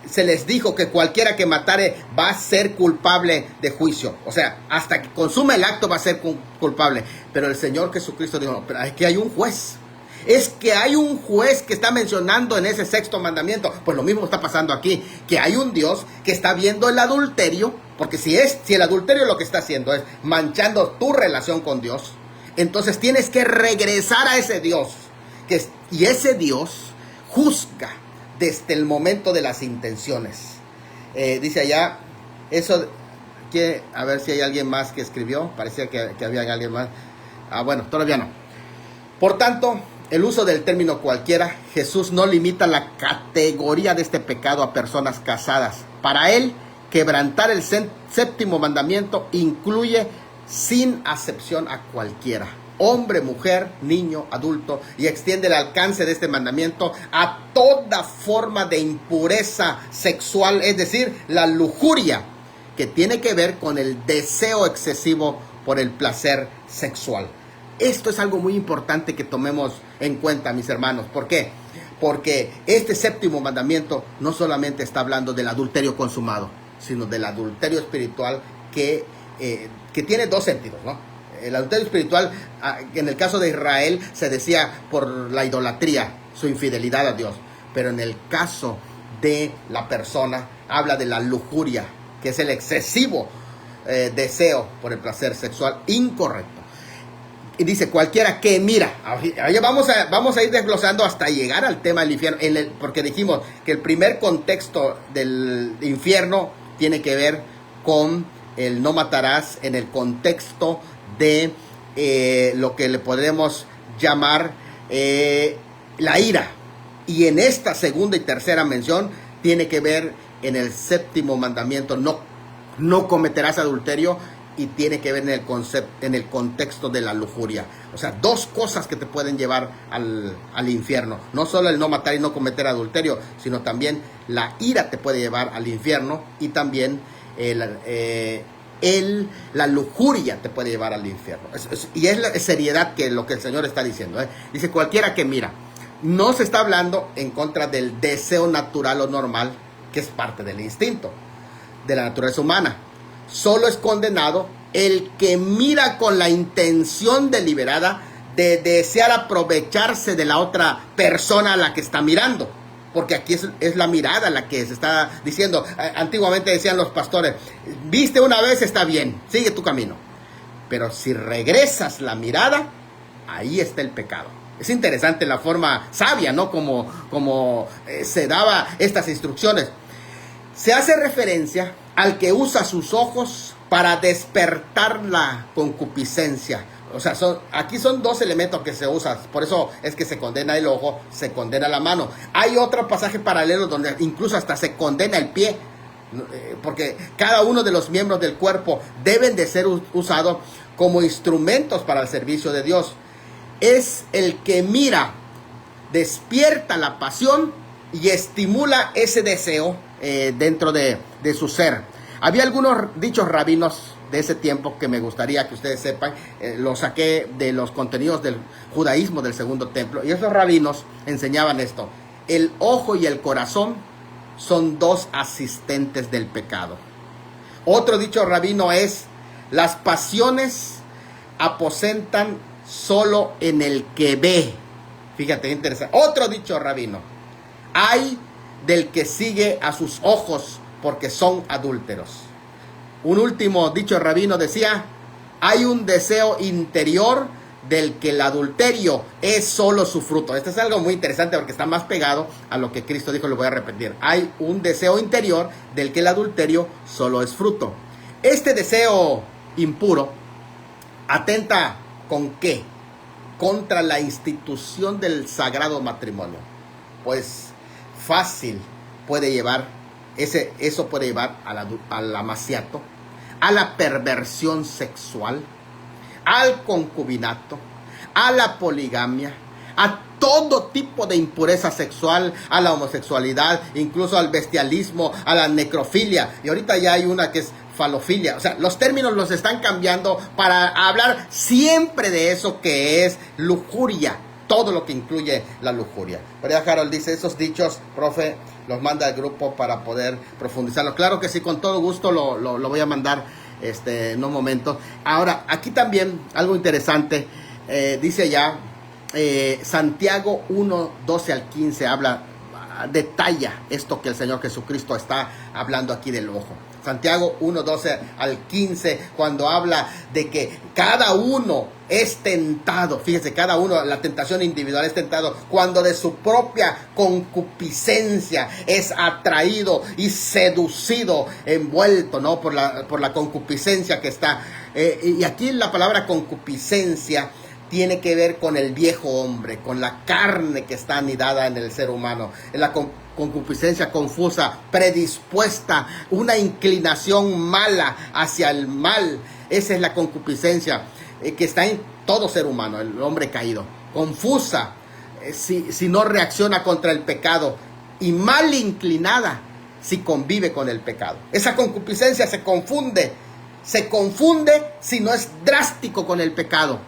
se les dijo que cualquiera que matare va a ser culpable de juicio. O sea, hasta que consuma el acto va a ser culpable. Pero el Señor Jesucristo dijo, pero es que hay un juez. Es que hay un juez que está mencionando en ese sexto mandamiento. Pues lo mismo está pasando aquí, que hay un Dios que está viendo el adulterio, porque si el adulterio lo que está haciendo es manchando tu relación con Dios, entonces tienes que regresar a ese Dios. Y ese Dios juzga desde el momento de las intenciones. Dice allá, eso, a ver si hay alguien más que escribió, parecía que había alguien más. Bueno, todavía no. Por tanto, el uso del término cualquiera, Jesús no limita la categoría de este pecado a personas casadas. Para él, quebrantar el séptimo mandamiento incluye sin acepción a cualquiera, hombre, mujer, niño, adulto, y extiende el alcance de este mandamiento a toda forma de impureza sexual, es decir, la lujuria, que tiene que ver con el deseo excesivo por el placer sexual. Esto es algo muy importante que tomemos en cuenta, mis hermanos. ¿Por qué? Porque este séptimo mandamiento no solamente está hablando del adulterio consumado, sino del adulterio espiritual que tiene dos sentidos, ¿no? El adulterio espiritual, en el caso de Israel, se decía por la idolatría, su infidelidad a Dios. Pero en el caso de la persona, habla de la lujuria, que es el excesivo deseo por el placer sexual incorrecto. Y dice, cualquiera que mira. Vamos a ir desglosando hasta llegar al tema del infierno. Porque dijimos que el primer contexto del infierno tiene que ver con el no matarás, en el contexto de lo que le podremos llamar la ira. Y en esta segunda y tercera mención tiene que ver en el séptimo mandamiento, no cometerás adulterio, y tiene que ver en el contexto de la lujuria. O sea, dos cosas que te pueden llevar al infierno. No solo el no matar y no cometer adulterio, sino también la ira te puede llevar al infierno, y también la lujuria te puede llevar al infierno. Y es la seriedad que lo que el Señor está diciendo. Dice, cualquiera que mira. No se está hablando en contra del deseo natural o normal, que es parte del instinto de la naturaleza humana. Solo es condenado el que mira con la intención deliberada de desear aprovecharse de la otra persona a la que está mirando. Porque aquí es la mirada la que se está diciendo. Antiguamente decían los pastores, viste una vez, está bien, sigue tu camino. Pero si regresas la mirada, ahí está el pecado. Es interesante la forma sabia, ¿no? Como se daba estas instrucciones. Se hace referencia al que usa sus ojos para despertar la concupiscencia. O sea, aquí son dos elementos que se usan. Por eso es que se condena el ojo, se condena la mano. Hay otro pasaje paralelo donde incluso hasta se condena el pie. Porque cada uno de los miembros del cuerpo deben de ser usados como instrumentos para el servicio de Dios. Es el que mira, despierta la pasión y estimula ese deseo dentro de su ser. Había algunos dichos rabinos de ese tiempo que me gustaría que ustedes sepan. Los saqué de los contenidos del judaísmo del segundo templo. Y esos rabinos enseñaban esto. El ojo y el corazón son dos asistentes del pecado. Otro dicho rabino es: las pasiones aposentan solo en el que ve. Fíjate, interesante. Otro dicho rabino: ay del que sigue a sus ojos, porque son adúlteros. Un último dicho rabino decía: hay un deseo interior del que el adulterio es solo su fruto. Esto es algo muy interesante porque está más pegado a lo que Cristo dijo. Lo voy a repetir. Hay un deseo interior del que el adulterio solo es fruto. Este deseo impuro atenta ¿con qué? Contra la institución del sagrado matrimonio. Pues fácil puede llevar, eso puede llevar al amaciato, a la perversión sexual, al concubinato, a la poligamia, a todo tipo de impureza sexual, a la homosexualidad, incluso al bestialismo, a la necrofilia. Y ahorita ya hay una que es falofilia. O sea, los términos los están cambiando para hablar siempre de eso que es lujuria. Todo lo que incluye la lujuria. Pero ya Harold dice, esos dichos, profe, los manda al grupo para poder profundizarlo. Claro que sí, con todo gusto lo voy a mandar en un momento. Ahora, aquí también algo interesante. Dice ya, Santiago 1, 12 al 15 detalla esto que el Señor Jesucristo está hablando aquí del ojo. Santiago 1:12 al 15, cuando habla de que cada uno es tentado. Fíjese, cada uno, la tentación individual es tentado cuando de su propia concupiscencia es atraído y seducido, envuelto, ¿no? Por la concupiscencia que está. Y aquí la palabra concupiscencia tiene que ver con el viejo hombre, con la carne que está anidada en el ser humano. La concupiscencia confusa, predispuesta, una inclinación mala hacia el mal. Esa es la concupiscencia que está en todo ser humano, el hombre caído. Confusa, si no reacciona contra el pecado, y mal inclinada si convive con el pecado. Esa concupiscencia se confunde si no es drástico con el pecado,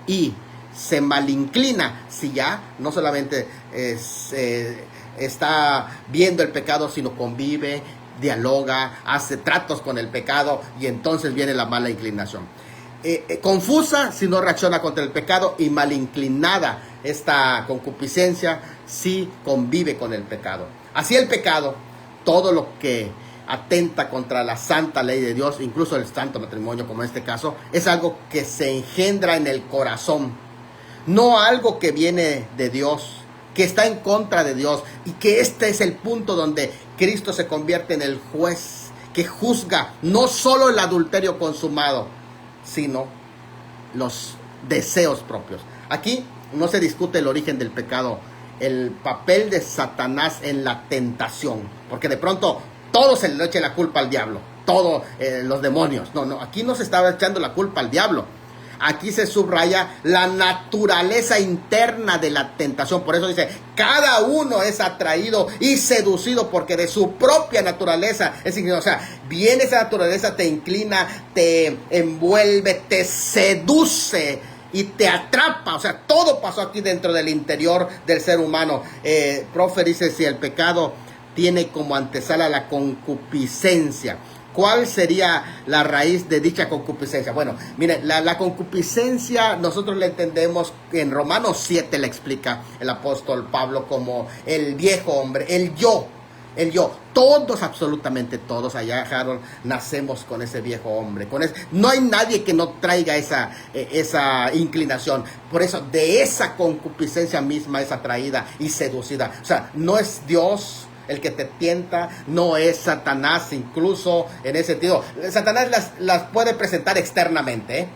y se malinclina si ya no solamente está viendo el pecado, sino convive, dialoga, hace tratos con el pecado, y entonces viene la mala inclinación. Confusa si no reacciona contra el pecado, y malinclinada esta concupiscencia si convive con el pecado. Así el pecado, todo lo que atenta contra la santa ley de Dios, incluso el santo matrimonio, como en este caso, es algo que se engendra en el corazón, no algo que viene de Dios, que está en contra de Dios, y que este es el punto donde Cristo se convierte en el juez que juzga no solo el adulterio consumado, sino los deseos propios. Aquí no se discute el origen del pecado, el papel de Satanás en la tentación, porque de pronto todo se le echa la culpa al diablo, todos los demonios. No, aquí no se estaba echando la culpa al diablo. Aquí se subraya la naturaleza interna de la tentación. Por eso dice, cada uno es atraído y seducido porque de su propia naturaleza es inclinado. O sea, viene esa naturaleza, te inclina, te envuelve, te seduce y te atrapa. O sea, todo pasó aquí dentro del interior del ser humano. Profe dice, si el pecado tiene como antesala la concupiscencia, ¿cuál sería la raíz de dicha concupiscencia? Bueno, mire, la concupiscencia nosotros la entendemos, en Romanos 7 le explica el apóstol Pablo como el viejo hombre, el yo. Todos, absolutamente todos allá, Harold, nacemos con ese viejo hombre. No hay nadie que no traiga esa inclinación. Por eso, de esa concupiscencia misma es atraída y seducida. O sea, no es Dios el que te tienta, no es Satanás, incluso en ese sentido. Satanás las puede presentar externamente,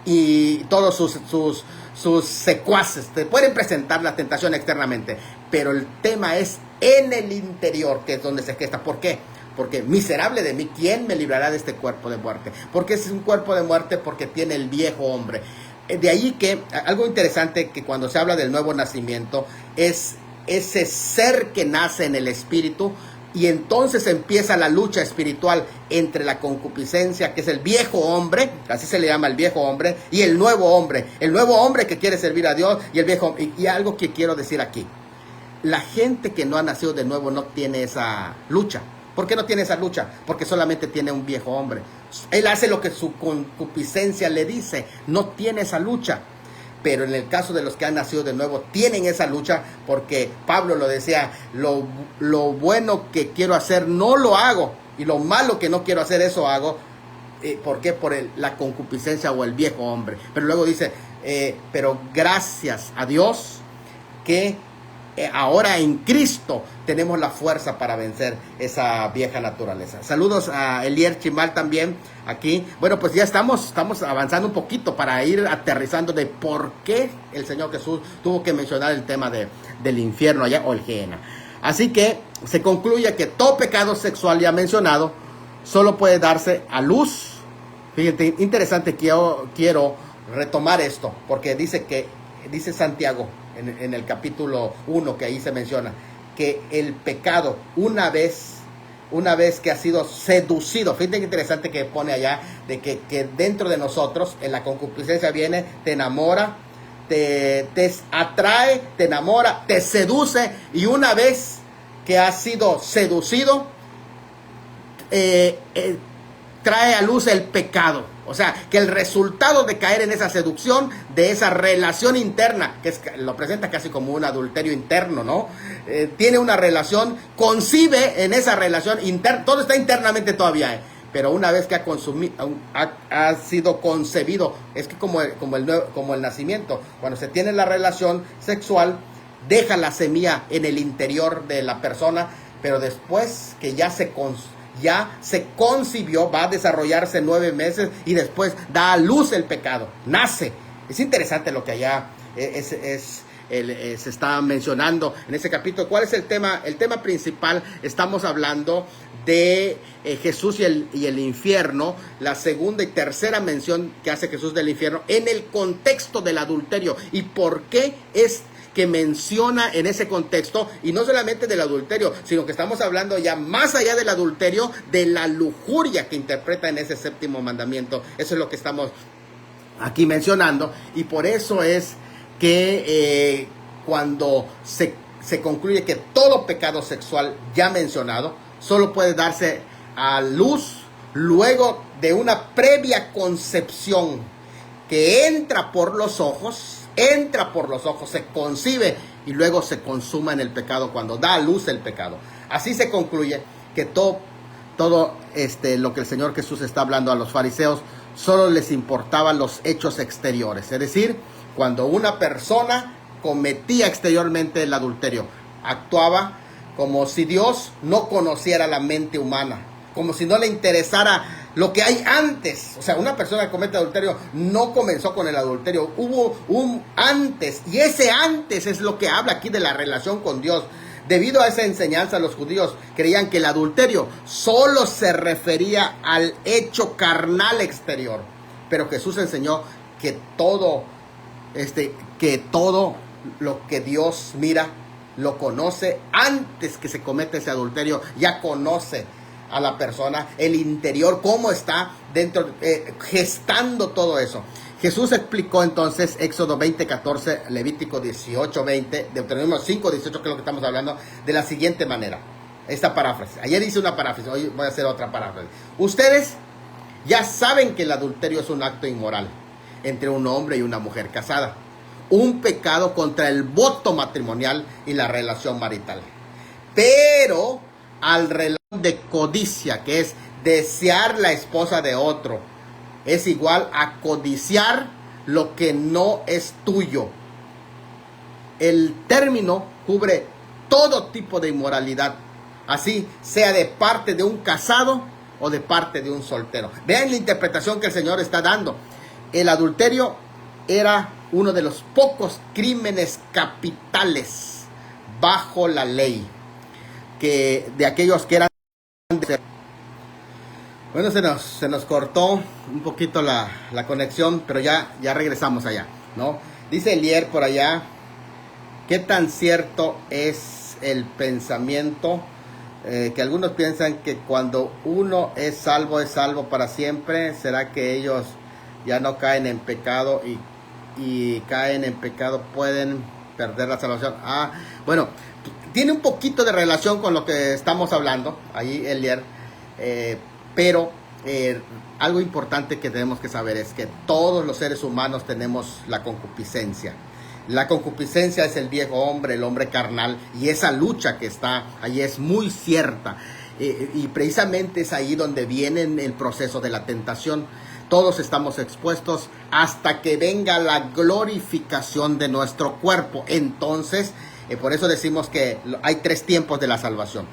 y todos sus secuaces te pueden presentar la tentación externamente, pero el tema es en el interior, que es donde se gesta. ¿Por qué? Porque miserable de mí, ¿quién me librará de este cuerpo de muerte? Porque es un cuerpo de muerte porque tiene el viejo hombre. De ahí que algo interesante, que cuando se habla del nuevo nacimiento, es ese ser que nace en el espíritu, y entonces empieza la lucha espiritual entre la concupiscencia, que es el viejo hombre, así se le llama el viejo hombre, y el nuevo hombre que quiere servir a Dios, y el viejo. Y algo que quiero decir aquí, la gente que no ha nacido de nuevo no tiene esa lucha. ¿Por qué no tiene esa lucha? Porque solamente tiene un viejo hombre. Él hace lo que su concupiscencia le dice, no tiene esa lucha. Pero en el caso de los que han nacido de nuevo, tienen esa lucha, porque Pablo lo decía, lo bueno que quiero hacer no lo hago, y lo malo que no quiero hacer, eso hago. ¿Por qué? Por la concupiscencia o el viejo hombre. Pero luego dice, pero gracias a Dios que ahora en Cristo tenemos la fuerza para vencer esa vieja naturaleza. Saludos a Elier Chimal también aquí. Bueno, pues ya estamos avanzando un poquito para ir aterrizando de por qué el Señor Jesús tuvo que mencionar el tema del infierno allá, o el Gehenna. Así que se concluye que todo pecado sexual ya mencionado solo puede darse a luz. Fíjate, interesante, quiero retomar esto, porque dice Santiago en el capítulo 1, que ahí se menciona, que el pecado, una vez que ha sido seducido, fíjate qué interesante que pone allá, de que dentro de nosotros, en la concupiscencia viene, te enamora, te atrae, te enamora, te seduce, y una vez que has sido seducido, te trae a luz el pecado. O sea, que el resultado de caer en esa seducción, de esa relación interna, que lo presenta casi como un adulterio interno, ¿no? Tiene una relación, concibe en esa relación interna, todo está internamente todavía, pero una vez que ha sido concebido, es que como el nacimiento, cuando se tiene la relación sexual, deja la semilla en el interior de la persona, pero después que ya se concibió, va a desarrollarse 9 meses y después da a luz el pecado, nace. Es interesante lo que allá se está mencionando en ese capítulo. ¿Cuál es el tema? El tema principal, estamos hablando de Jesús y el infierno, la segunda y tercera mención que hace Jesús del infierno en el contexto del adulterio. ¿Y por qué es que menciona en ese contexto? Y no solamente del adulterio, sino que estamos hablando ya más allá del adulterio, de la lujuria que interpreta en ese séptimo mandamiento. Eso es lo que estamos aquí mencionando, y por eso es que cuando se concluye que todo pecado sexual ya mencionado solo puede darse a luz luego de una previa concepción que entra por los ojos, se concibe y luego se consuma en el pecado cuando da a luz el pecado. Así se concluye que todo lo que el Señor Jesús está hablando a los fariseos solo les importaban los hechos exteriores. Es decir, cuando una persona cometía exteriormente el adulterio, actuaba como si Dios no conociera la mente humana, como si no le interesara lo que hay antes. O sea, una persona que comete adulterio no comenzó con el adulterio, hubo un antes, y ese antes es lo que habla aquí de la relación con Dios. Debido a esa enseñanza, los judíos creían que el adulterio solo se refería al hecho carnal exterior, pero Jesús enseñó que todo lo que Dios mira, lo conoce antes que se cometa ese adulterio. Ya conoce a la persona, el interior, cómo está dentro, gestando todo eso. Jesús explicó entonces Éxodo 20:14, Levítico 18:20, Deuteronomio 5:18, que es lo que estamos hablando, de la siguiente manera. Esta paráfrasis. Ayer hice una paráfrasis, hoy voy a hacer otra paráfrasis. Ustedes ya saben que el adulterio es un acto inmoral entre un hombre y una mujer casada, un pecado contra el voto matrimonial y la relación marital. Pero al relación de codicia, que es desear la esposa de otro, es igual a codiciar lo que no es tuyo. El término cubre todo tipo de inmoralidad, así sea de parte de un casado o de parte de un soltero. Vean la interpretación que el Señor está dando. El adulterio era uno de los pocos crímenes capitales bajo la ley, que de aquellos que eran... Bueno, se nos cortó un poquito la conexión, pero ya regresamos allá, ¿no? Dice Elier por allá, ¿qué tan cierto es el pensamiento que algunos piensan que cuando uno es salvo para siempre? ¿Será que ellos ya no caen en pecado y caen en pecado pueden perder la salvación? Bueno, tiene un poquito de relación con lo que estamos hablando ahí, Elier, pero algo importante que tenemos que saber es que todos los seres humanos tenemos la concupiscencia. La concupiscencia es el viejo hombre, el hombre carnal, y esa lucha que está ahí es muy cierta. Y precisamente es ahí donde viene el proceso de la tentación. Todos estamos expuestos hasta que venga la glorificación de nuestro cuerpo. Entonces, por eso decimos que hay 3 tiempos de la salvación.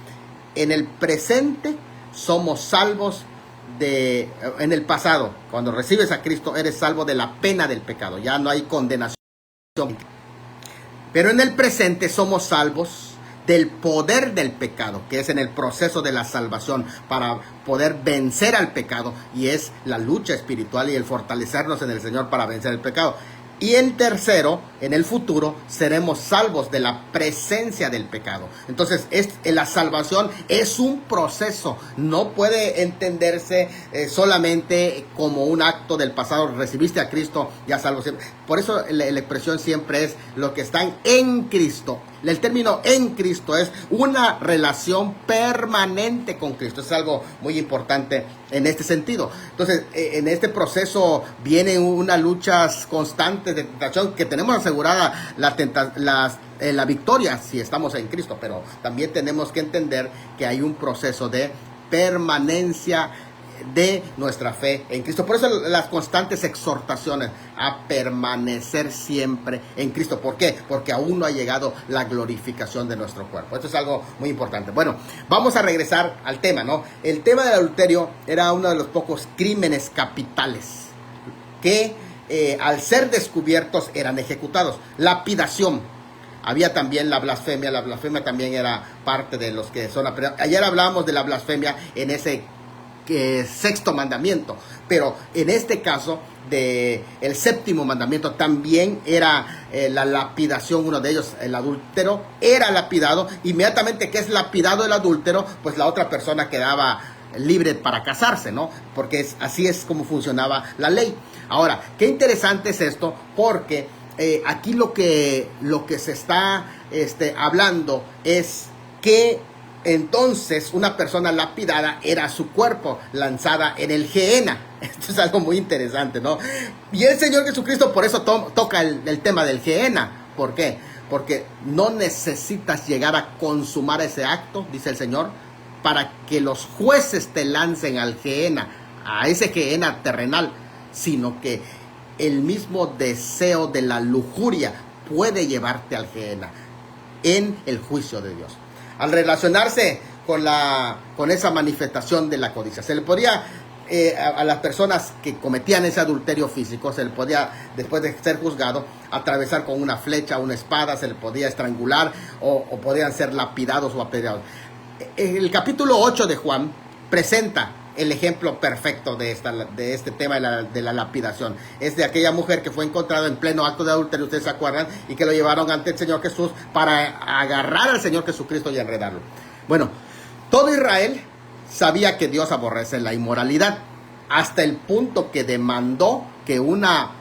En el presente somos salvos en el pasado, cuando recibes a Cristo, eres salvo de la pena del pecado. Ya no hay condenación. Pero en el presente somos salvos del poder del pecado, que es en el proceso de la salvación para poder vencer al pecado, y es la lucha espiritual y el fortalecernos en el Señor para vencer el pecado. Y en tercero, en el futuro, seremos salvos de la presencia del pecado. Entonces, la salvación es un proceso. No puede entenderse solamente como un acto del pasado. Recibiste a Cristo, ya salvo siempre. Por eso la expresión siempre es: los que están en Cristo, El término en Cristo es una relación permanente con Cristo. Es algo muy importante en este sentido. Entonces, en este proceso vienen unas luchas constantes de tentación que tenemos asegurada la victoria si estamos en Cristo, pero también tenemos que entender que hay un proceso de permanencia de nuestra fe en Cristo. Por eso las constantes exhortaciones a permanecer siempre en Cristo. ¿Por qué? Porque aún no ha llegado la glorificación de nuestro cuerpo. Esto es algo muy importante. Bueno, vamos a regresar al tema, ¿no? El tema del adulterio era uno de los pocos crímenes capitales que al ser descubiertos eran ejecutados. Lapidación. Había también la blasfemia. La blasfemia también era parte de los que son... Ayer hablábamos de la blasfemia en ese sexto mandamiento, pero en este caso de el séptimo mandamiento también era la lapidación. Uno de ellos, el adúltero, era lapidado. Inmediatamente que es lapidado el adúltero, pues la otra persona quedaba libre para casarse, ¿no? Porque así es como funcionaba la ley. Ahora, qué interesante es esto, porque aquí lo que se está hablando es que entonces una persona lapidada era su cuerpo lanzada en el Gehenna. Esto es algo muy interesante, ¿no? Y el Señor Jesucristo por eso toca el tema del Gehenna. ¿Por qué? Porque no necesitas llegar a consumar ese acto, dice el Señor, para que los jueces te lancen al Gehenna, a ese Gehenna terrenal, sino que el mismo deseo de la lujuria puede llevarte al Gehenna en el juicio de Dios. Al relacionarse con esa manifestación de la codicia, se le podía a las personas que cometían ese adulterio físico, se le podía, después de ser juzgado, atravesar con una flecha, una espada, se le podía estrangular o podían ser lapidados o apedreados. El capítulo 8 de Juan presenta el ejemplo perfecto de este tema de la lapidación. Es de aquella mujer que fue encontrada en pleno acto de adulterio, ustedes se acuerdan, y que lo llevaron ante el Señor Jesús para agarrar al Señor Jesucristo y enredarlo. Bueno, todo Israel sabía que Dios aborrece la inmoralidad, hasta el punto que demandó que una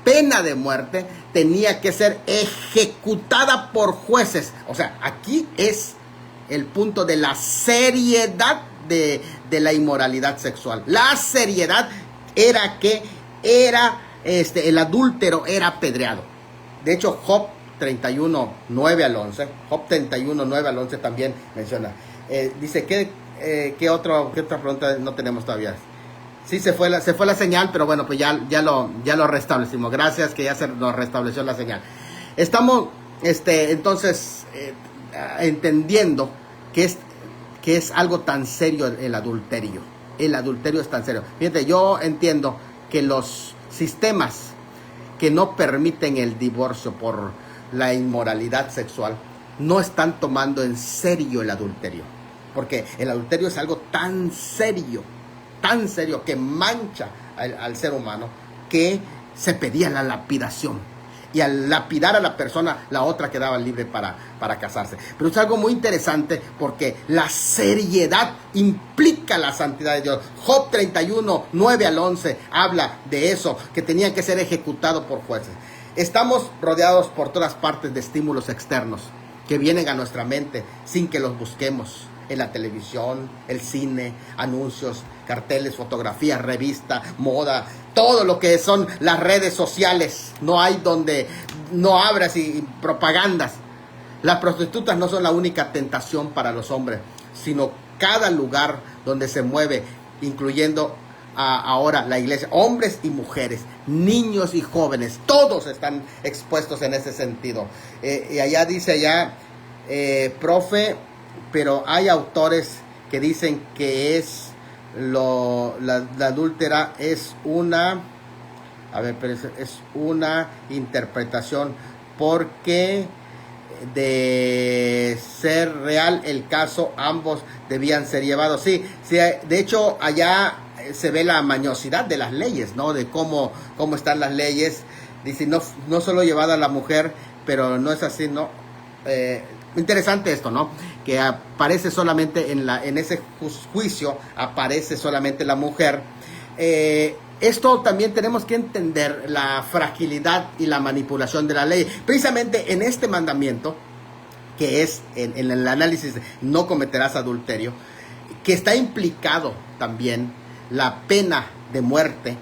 pena de muerte tenía que ser ejecutada por jueces. O sea, aquí es el punto de la seriedad de la inmoralidad sexual. La seriedad era que el adúltero era apedreado. De hecho, Job 31, 9 al 11, Job 31, 9 al 11 también menciona. Dice, ¿qué otra pregunta no tenemos todavía? Sí, se fue la señal, pero bueno, pues ya lo restablecimos. Gracias que ya se nos restableció la señal. Estamos entonces entendiendo que es algo tan serio el adulterio. El adulterio es tan serio. Fíjate, yo entiendo que los sistemas que no permiten el divorcio por la inmoralidad sexual no están tomando en serio el adulterio. Porque el adulterio es algo tan serio que mancha al ser humano, que se pedía la lapidación. Y al lapidar a la persona, la otra quedaba libre para casarse. Pero es algo muy interesante porque la seriedad implica la santidad de Dios. Job 31, 9 al 11 habla de eso, que tenían que ser ejecutados por jueces. Estamos rodeados por todas partes de estímulos externos que vienen a nuestra mente sin que los busquemos. En la televisión, el cine, anuncios, carteles, fotografías, revistas, moda, todo lo que son las redes sociales. No hay donde no abras y propagandas. Las prostitutas no son la única tentación para los hombres, sino cada lugar donde se mueve, incluyendo ahora la iglesia, hombres y mujeres, niños y jóvenes, todos están expuestos en ese sentido. Y allá dice profe, pero hay autores que dicen que la adúltera es una interpretación, porque de ser real el caso, ambos debían ser llevados. Sí, de hecho allá se ve la mañosidad de las leyes, ¿no? De cómo están las leyes. Dice, no solo llevada a la mujer, pero no es así, ¿no? Interesante esto, ¿no? Que aparece solamente en ese juicio, aparece solamente la mujer. Esto también tenemos que entender la fragilidad y la manipulación de la ley. Precisamente en este mandamiento que es en el análisis de no cometerás adulterio, que está implicado también la pena de muerte,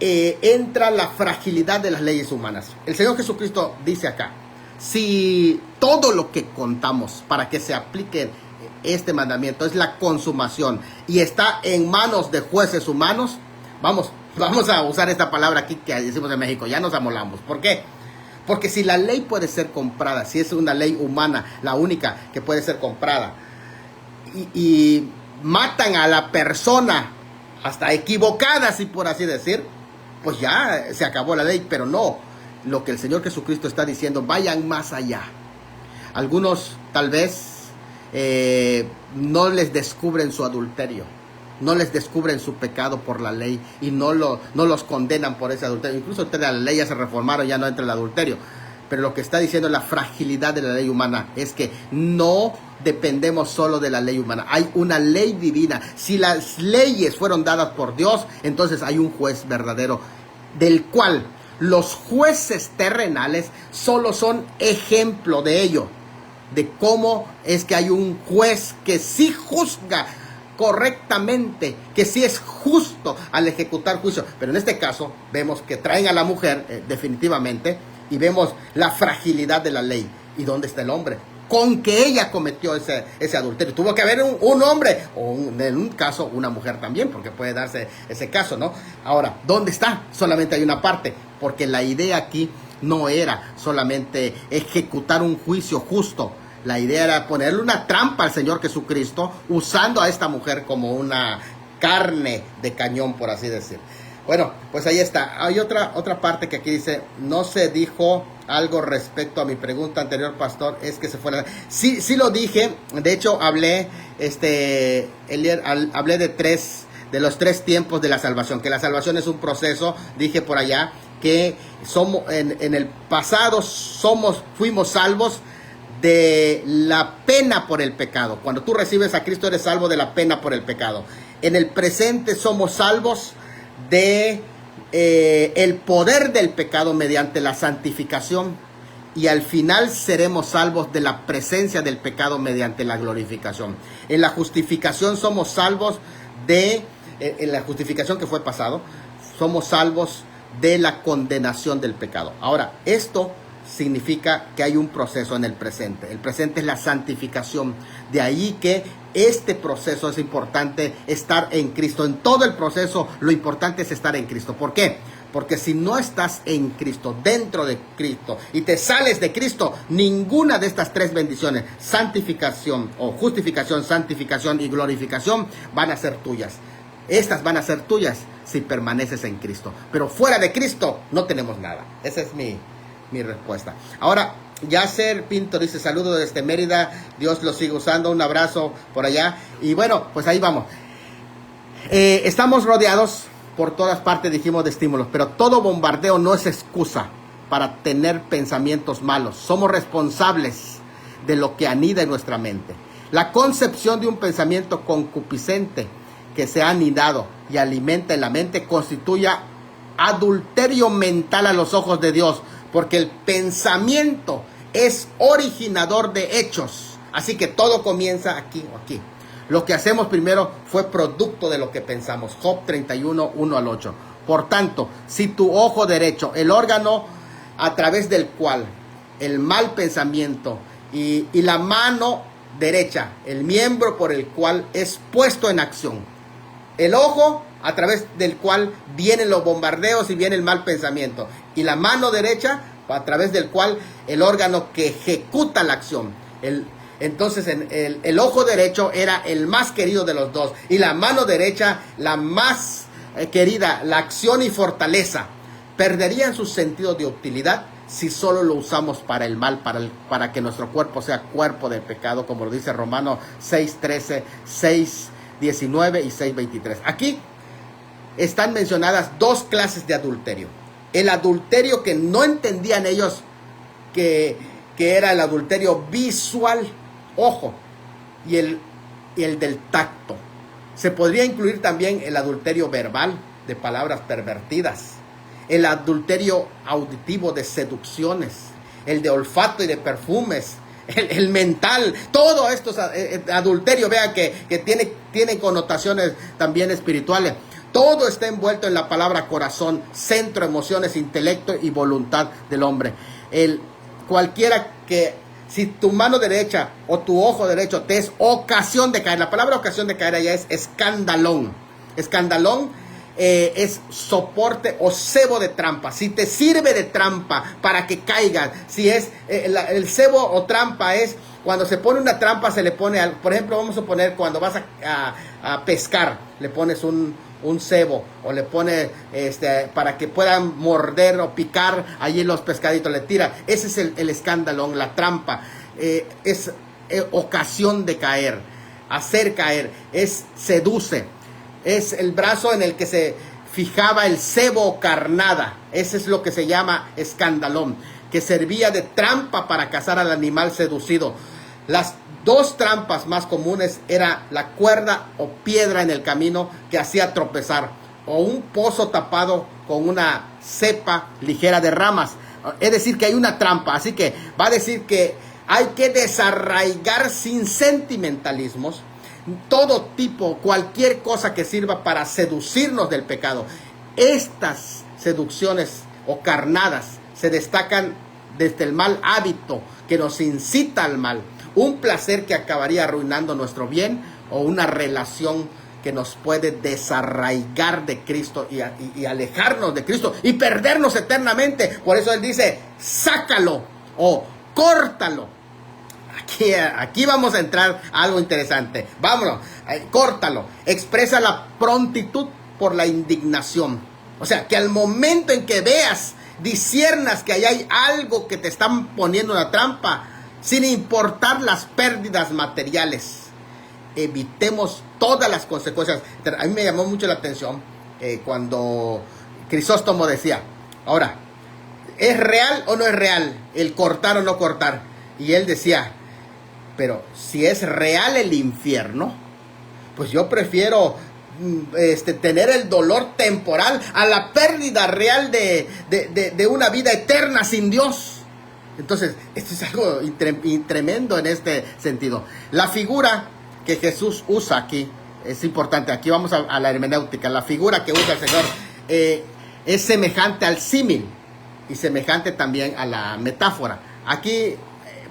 entra la fragilidad de las leyes humanas. El Señor Jesucristo dice acá, si todo lo que contamos para que se aplique este mandamiento es la consumación y está en manos de jueces humanos, vamos a usar esta palabra aquí que decimos en México, ya nos amolamos. ¿Por qué? Porque si la ley puede ser comprada, si es una ley humana, la única que puede ser comprada, y matan a la persona hasta equivocada, si por así decir, pues ya se acabó la ley. Pero no, lo que el Señor Jesucristo está diciendo, vayan más allá. Algunos tal vez no les descubren su adulterio, no les descubren su pecado por la ley y no los condenan por ese adulterio. Incluso ustedes las leyes ya se reformaron, ya no entra el adulterio. Pero lo que está diciendo la fragilidad de la ley humana es que no dependemos solo de la ley humana. Hay una ley divina. Si las leyes fueron dadas por Dios, entonces hay un juez verdadero, del cual los jueces terrenales solo son ejemplo de ello, de cómo es que hay un juez que sí juzga correctamente, que sí es justo al ejecutar juicio. Pero en este caso vemos que traen a la mujer definitivamente, y vemos la fragilidad de la ley. ¿Y dónde está el hombre? Con que ella cometió ese adulterio. Tuvo que haber un hombre, o en un caso una mujer también, porque puede darse ese caso, ¿no? Ahora, ¿dónde está? Solamente hay una parte, porque la idea aquí no era solamente ejecutar un juicio justo. La idea era ponerle una trampa al Señor Jesucristo, usando a esta mujer como una carne de cañón, por así decir. Bueno, pues ahí está. Hay otra parte que aquí dice, no se dijo algo respecto a mi pregunta anterior, pastor, es que se fuera. Sí lo dije. De hecho, hablé de los tres tiempos de la salvación, que la salvación es un proceso. Dije por allá que somos en el pasado fuimos salvos de la pena por el pecado. Cuando tú recibes a Cristo, eres salvo de la pena por el pecado. En el presente somos salvos de el poder del pecado mediante la santificación, y al final seremos salvos de la presencia del pecado mediante la glorificación. En la justificación somos salvos en la justificación que fue pasado, somos salvos de la condenación del pecado. Ahora, esto significa que hay un proceso en el presente. El presente es la santificación. De ahí que este proceso es importante, estar en Cristo. En todo el proceso lo importante es estar en Cristo. ¿Por qué? Porque si no estás en Cristo, dentro de Cristo, y te sales de Cristo, ninguna de estas tres bendiciones, santificación o justificación, santificación y glorificación, van a ser tuyas. Estas van a ser tuyas si permaneces en Cristo. Pero fuera de Cristo no tenemos nada. Esa es mi respuesta. Ahora, Yasser Pinto dice, saludos desde Mérida, Dios lo sigue usando, un abrazo por allá. Y bueno, pues ahí vamos. Estamos rodeados por todas partes, dijimos, de estímulos, pero todo bombardeo no es excusa para tener pensamientos malos. Somos responsables de lo que anida en nuestra mente. La concepción de un pensamiento concupiscente que se ha anidado y alimenta en la mente constituye adulterio mental a los ojos de Dios, porque el pensamiento es originador de hechos. Así que todo comienza aquí o aquí. Lo que hacemos primero fue producto de lo que pensamos. Job 31, 1 al 8. Por tanto, si tu ojo derecho, el órgano a través del cual el mal pensamiento, y la mano derecha, el miembro por el cual es puesto en acción. El ojo a través del cual vienen los bombardeos y viene el mal pensamiento. Y la mano derecha a través del cual el órgano que ejecuta la acción. Entonces el ojo derecho era el más querido de los dos. Y la mano derecha la más querida, la acción y fortaleza. Perderían su sentido de utilidad si solo lo usamos para el mal, para que nuestro cuerpo sea cuerpo de pecado, como lo dice Romanos 6:13, 6:19 y 6:23. Aquí están mencionadas dos clases de adulterio. El adulterio que no entendían ellos que era el adulterio visual, ojo, y el del tacto. Se podría incluir también el adulterio verbal, de palabras pervertidas, el adulterio auditivo, de seducciones, el de olfato y de perfumes, el mental, todo esto es adulterio, vean que tiene connotaciones también espirituales. Todo está envuelto en la palabra corazón, centro, emociones, intelecto y voluntad del hombre. Cualquiera que, si tu mano derecha o tu ojo derecho te es ocasión de caer, la palabra ocasión de caer allá es escandalón. Escandalón es soporte o cebo de trampa. Si te sirve de trampa para que caigas, si es el cebo o trampa es cuando se pone una trampa, se le pone, por ejemplo, vamos a poner cuando vas a pescar, le pones un cebo o le pones para que puedan morder o picar allí los pescaditos, le tira. Ese es el escandalón, la trampa. Es ocasión de caer, hacer caer, seduce. Es el brazo en el que se fijaba el cebo o carnada. Ese es lo que se llama escandalón, que servía de trampa para cazar al animal seducido. Las dos trampas más comunes era la cuerda o piedra en el camino que hacía tropezar, o un pozo tapado con una cepa ligera de ramas. Es decir, que hay una trampa. Así que va a decir que hay que desarraigar sin sentimentalismos todo tipo, cualquier cosa que sirva para seducirnos del pecado. Estas seducciones o carnadas se destacan desde el mal hábito que nos incita al mal, un placer que acabaría arruinando nuestro bien, o una relación que nos puede desarraigar de Cristo y alejarnos de Cristo y perdernos eternamente. Por eso él dice, sácalo o córtalo. Aquí vamos a entrar a algo interesante. Vámonos, córtalo. Expresa la prontitud por la indignación. O sea, que al momento en que veas, disciernas que ahí hay algo que te están poniendo una trampa, sin importar las pérdidas materiales, evitemos todas las consecuencias. A mí me llamó mucho la atención cuando Crisóstomo decía, ahora, ¿es real o no es real el cortar o no cortar? Y él decía, pero si es real el infierno, pues yo prefiero tener el dolor temporal a la pérdida real de una vida eterna sin Dios. Entonces, esto es algo tremendo en este sentido. La figura que Jesús usa aquí es importante. Aquí vamos a la hermenéutica. La figura que usa el Señor es semejante al símil y semejante también a la metáfora. Aquí,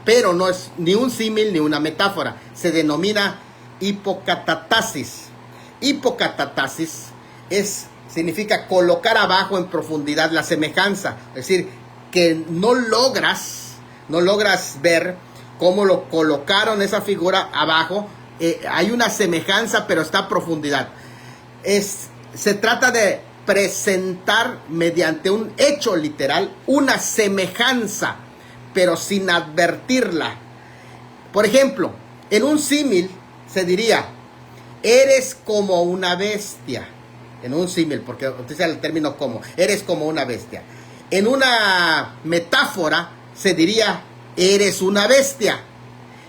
pero no es ni un símil ni una metáfora. Se denomina hipocatatasis. Hipocatatasis significa colocar abajo en profundidad la semejanza. Es decir, que no logras ver cómo lo colocaron esa figura abajo. Hay una semejanza, pero está a profundidad. Se trata de presentar mediante un hecho literal una semejanza, pero sin advertirla. Por ejemplo, en un símil se diría, eres como una bestia. En un símil, porque utiliza el término como, eres como una bestia. En una metáfora se diría, eres una bestia.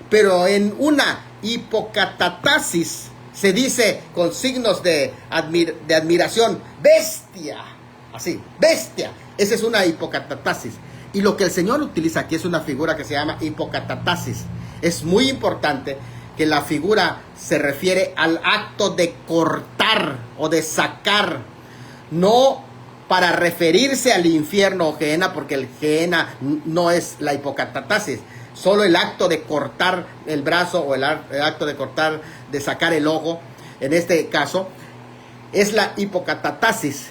Pero en una hipocatatasis se dice con signos de admiración, bestia. Así, bestia. Esa es una hipocatatasis. Y lo que el Señor utiliza aquí es una figura que se llama hipocatatasis. Es muy importante que la figura se refiere al acto de cortar o de sacar, no para referirse al infierno o Gehenna, porque el Gehenna no es la hipocatatasis. Solo el acto de cortar el brazo o el acto de cortar, de sacar el ojo, en este caso, es la hipocatatasis,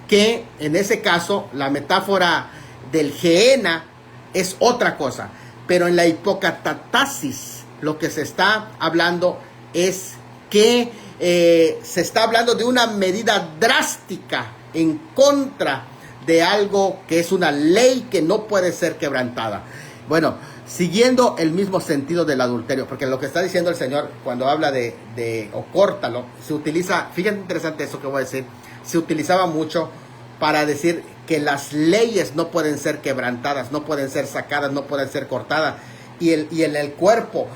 que en ese caso la metáfora del Gehenna es otra cosa. Pero en la hipocatatasis lo que se está hablando es que se está hablando de una medida drástica en contra de algo que es una ley que no puede ser quebrantada. Bueno, siguiendo el mismo sentido del adulterio, porque lo que está diciendo el Señor cuando habla de o córtalo, se utiliza, fíjate interesante eso que voy a decir, se utilizaba mucho para decir que las leyes no pueden ser quebrantadas, no pueden ser sacadas, no pueden ser cortadas, y en el cuerpo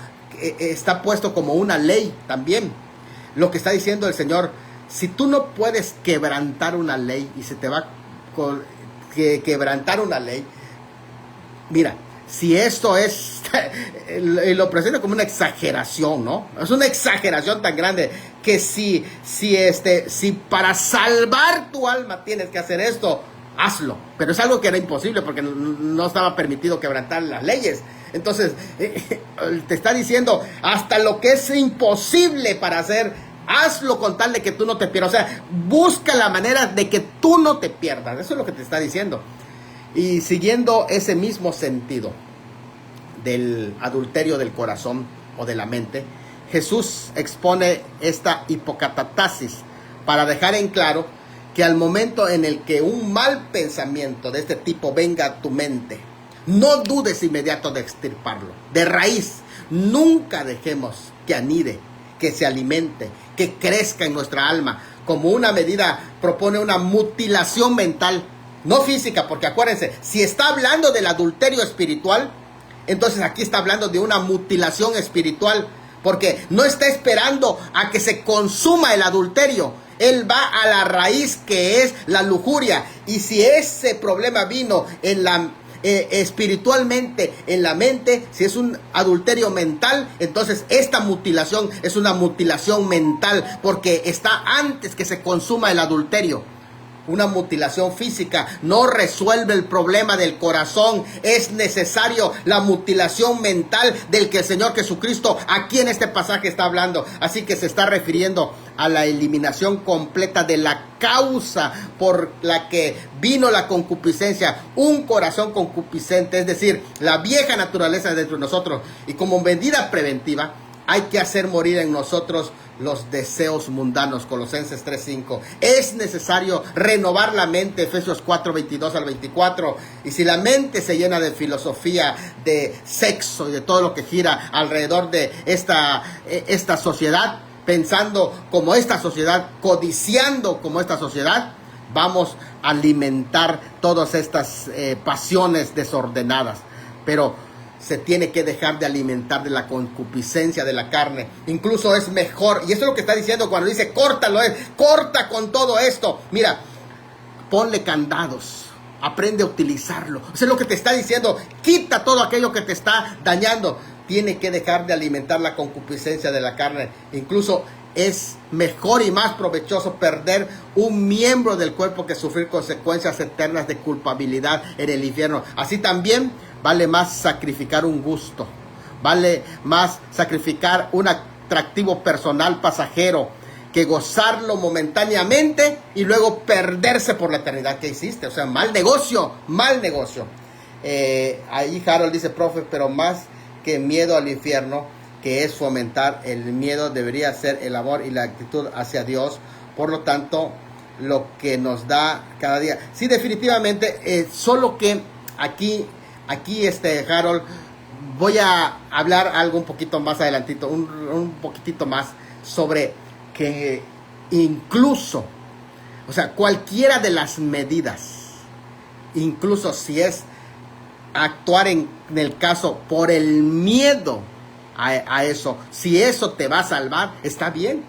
está puesto como una ley también. Lo que está diciendo el Señor, si tú no puedes quebrantar una ley y se te va a quebrantar una ley, mira, si esto es y lo presenta como una exageración, ¿no? Es una exageración tan grande que si para salvar tu alma tienes que hacer esto, hazlo. Pero es algo que era imposible porque no estaba permitido quebrantar las leyes. Entonces, te está diciendo hasta lo que es imposible para hacer, hazlo con tal de que tú no te pierdas. O sea, busca la manera de que tú no te pierdas. Eso es lo que te está diciendo. Y siguiendo ese mismo sentido del adulterio del corazón o de la mente, Jesús expone esta hipocatastasis para dejar en claro que al momento en el que un mal pensamiento de este tipo venga a tu mente, no dudes inmediato de extirparlo, de raíz. Nunca dejemos que anide, que se alimente, que crezca en nuestra alma. Como una medida, propone una mutilación mental, no física, porque acuérdense, si está hablando del adulterio espiritual, entonces aquí está hablando de una mutilación espiritual, porque no está esperando a que se consuma el adulterio. Él va a la raíz, que es la lujuria. Y si ese problema vino en la espiritualmente en la mente, si es un adulterio mental, entonces esta mutilación es una mutilación mental, porque está antes que se consuma el adulterio. Una mutilación física no resuelve el problema del corazón. Es necesario la mutilación mental del que el Señor Jesucristo aquí en este pasaje está hablando. Así que se está refiriendo a la eliminación completa de la causa por la que vino la concupiscencia. Un corazón concupiscente, es decir, la vieja naturaleza dentro de nosotros. Y como medida preventiva, hay que hacer morir en nosotros los deseos mundanos, Colosenses 3:5. Es necesario renovar la mente, Efesios 4:22 al 24. Y si la mente se llena de filosofía, de sexo y de todo lo que gira alrededor de esta sociedad, pensando como esta sociedad, codiciando como esta sociedad, vamos a alimentar todas estas pasiones desordenadas. Pero se tiene que dejar de alimentar de la concupiscencia de la carne. Incluso es mejor, y eso es lo que está diciendo cuando dice córtalo, corta con todo esto. Mira, ponle candados, aprende a utilizarlo. Eso es lo que te está diciendo. Quita todo aquello que te está dañando. Tiene que dejar de alimentar la concupiscencia de la carne. Incluso es mejor y más provechoso perder un miembro del cuerpo que sufrir consecuencias eternas de culpabilidad en el infierno. Así también vale más sacrificar un gusto, vale más sacrificar un atractivo personal pasajero que gozarlo momentáneamente y luego perderse por la eternidad. ¿Qué hiciste? O sea, mal negocio, mal negocio. Ahí Harold dice, profe, pero más que miedo al infierno, que es fomentar el miedo, debería ser el amor y la actitud hacia Dios. Por lo tanto, lo que nos da cada día. Sí, definitivamente, solo que aquí Harold, voy a hablar algo un poquito más adelantito, un poquitito más sobre que incluso, o sea, cualquiera de las medidas, incluso si es actuar en el caso por el miedo a eso, si eso te va a salvar, está bien.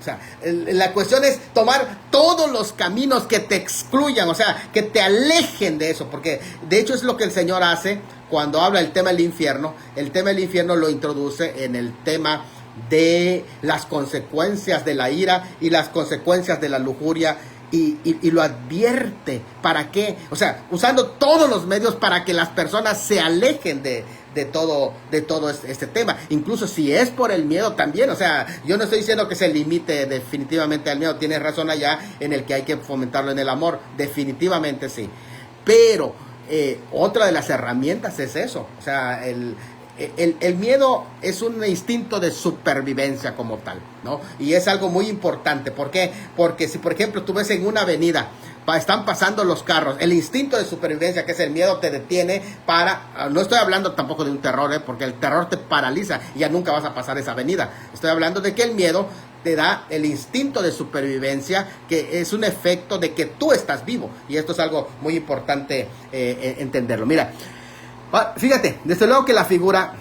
O sea, la cuestión es tomar todos los caminos que te excluyan, o sea, que te alejen de eso, porque de hecho es lo que el Señor hace cuando habla del tema del infierno. El tema del infierno lo introduce en el tema de las consecuencias de la ira y las consecuencias de la lujuria, y lo advierte. ¿Para qué? O sea, usando todos los medios para que las personas se alejen de todo este tema, incluso si es por el miedo también. O sea, yo no estoy diciendo que se limite definitivamente al miedo. Tienes razón allá en el que hay que fomentarlo en el amor, definitivamente sí, pero otra de las herramientas es eso. O sea, el miedo es un instinto de supervivencia como tal, ¿no? Y es algo muy importante. ¿Por qué? Porque si, por ejemplo, tú ves en una avenida, están pasando los carros, el instinto de supervivencia, que es el miedo, te detiene para... No estoy hablando tampoco de un terror, porque el terror te paraliza y ya nunca vas a pasar esa avenida. Estoy hablando de que el miedo te da el instinto de supervivencia, que es un efecto de que tú estás vivo. Y esto es algo muy importante entenderlo. Mira, fíjate, desde luego que la figura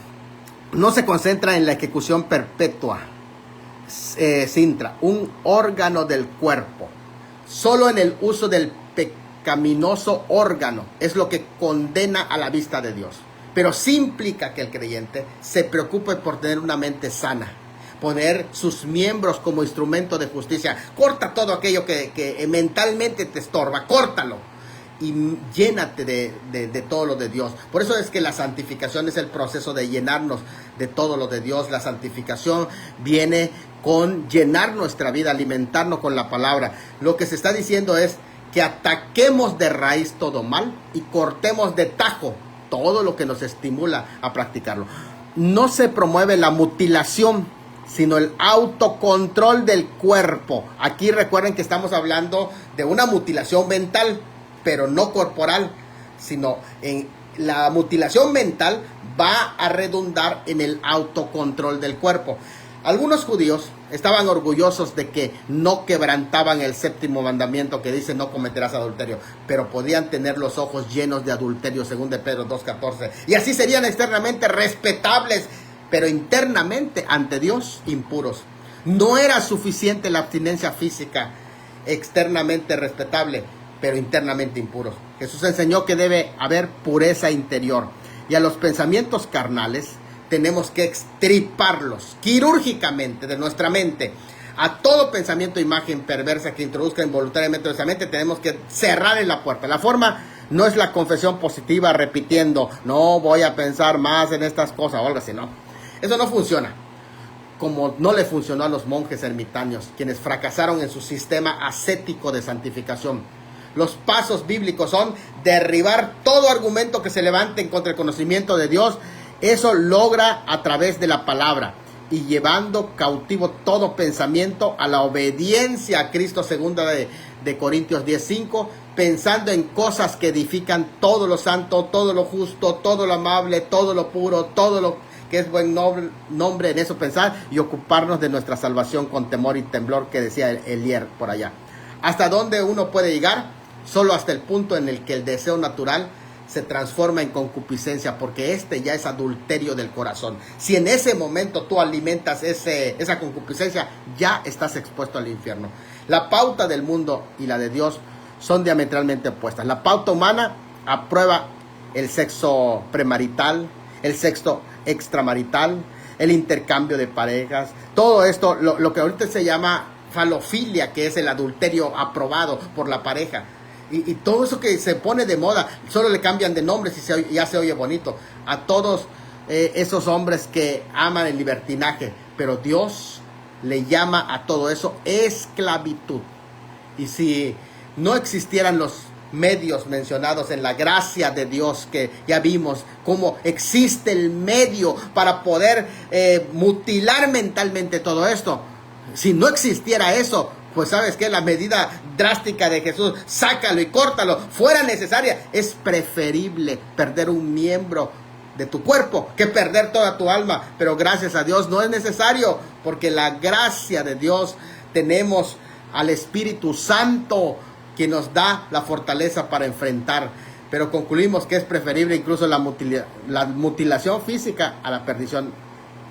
no se concentra en la ejecución perpetua, sintra, un órgano del cuerpo. Solo en el uso del pecaminoso órgano es lo que condena a la vista de Dios. Pero sí implica que el creyente se preocupe por tener una mente sana, poner sus miembros como instrumento de justicia. Corta todo aquello que mentalmente te estorba, córtalo y llénate de todo lo de Dios. Por eso es que la santificación es el proceso de llenarnos de todo lo de Dios. La santificación viene con llenar nuestra vida, alimentarnos con la palabra. Lo que se está diciendo es que ataquemos de raíz todo mal y cortemos de tajo todo lo que nos estimula a practicarlo. No se promueve la mutilación, sino el autocontrol del cuerpo. Aquí recuerden que estamos hablando de una mutilación mental, pero no corporal, sino en la mutilación mental va a redundar en el autocontrol del cuerpo. Algunos judíos estaban orgullosos de que no quebrantaban el séptimo mandamiento que dice no cometerás adulterio, pero podían tener los ojos llenos de adulterio, según de Pedro 2:14, y así serían externamente respetables, pero internamente ante Dios impuros. No era suficiente la abstinencia física, externamente respetable, pero internamente impuros. Jesús enseñó que debe haber pureza interior, y a los pensamientos carnales tenemos que extirparlos quirúrgicamente de nuestra mente. A todo pensamiento e imagen perversa que introduzca involuntariamente nuestra mente tenemos que cerrarle la puerta. La forma no es la confesión positiva repitiendo, no voy a pensar más en estas cosas o algo así, no. Eso no funciona. Como no le funcionó a los monjes ermitaños, quienes fracasaron en su sistema ascético de santificación. Los pasos bíblicos son derribar todo argumento que se levante en contra del conocimiento de Dios. Eso logra a través de la palabra y llevando cautivo todo pensamiento a la obediencia a Cristo, segunda de Corintios 10:5, pensando en cosas que edifican todo lo santo, todo lo justo, todo lo amable, todo lo puro, todo lo que es buen nombre, en eso pensar y ocuparnos de nuestra salvación con temor y temblor, que decía Elier por allá. ¿Hasta dónde uno puede llegar? Solo hasta el punto en el que el deseo natural se transforma en concupiscencia, porque este ya es adulterio del corazón. Si en ese momento tú alimentas esa concupiscencia, ya estás expuesto al infierno. La pauta del mundo y la de Dios son diametralmente opuestas. La pauta humana aprueba el sexo premarital, el sexo extramarital, el intercambio de parejas, todo esto, lo que ahorita se llama falofilia, que es el adulterio aprobado por la pareja. Y todo eso que se pone de moda, solo le cambian de nombre y ya se oye bonito. A todos esos hombres que aman el libertinaje, pero Dios le llama a todo eso esclavitud. Y si no existieran los medios mencionados en la gracia de Dios, que ya vimos cómo existe el medio para poder mutilar mentalmente todo esto. Si no existiera eso, pues sabes que la medida drástica de Jesús, sácalo y córtalo, fuera necesaria. Es preferible perder un miembro de tu cuerpo que perder toda tu alma, pero gracias a Dios no es necesario, porque la gracia de Dios, tenemos al Espíritu Santo que nos da la fortaleza para enfrentar. Pero concluimos que es preferible incluso la mutilación física a la perdición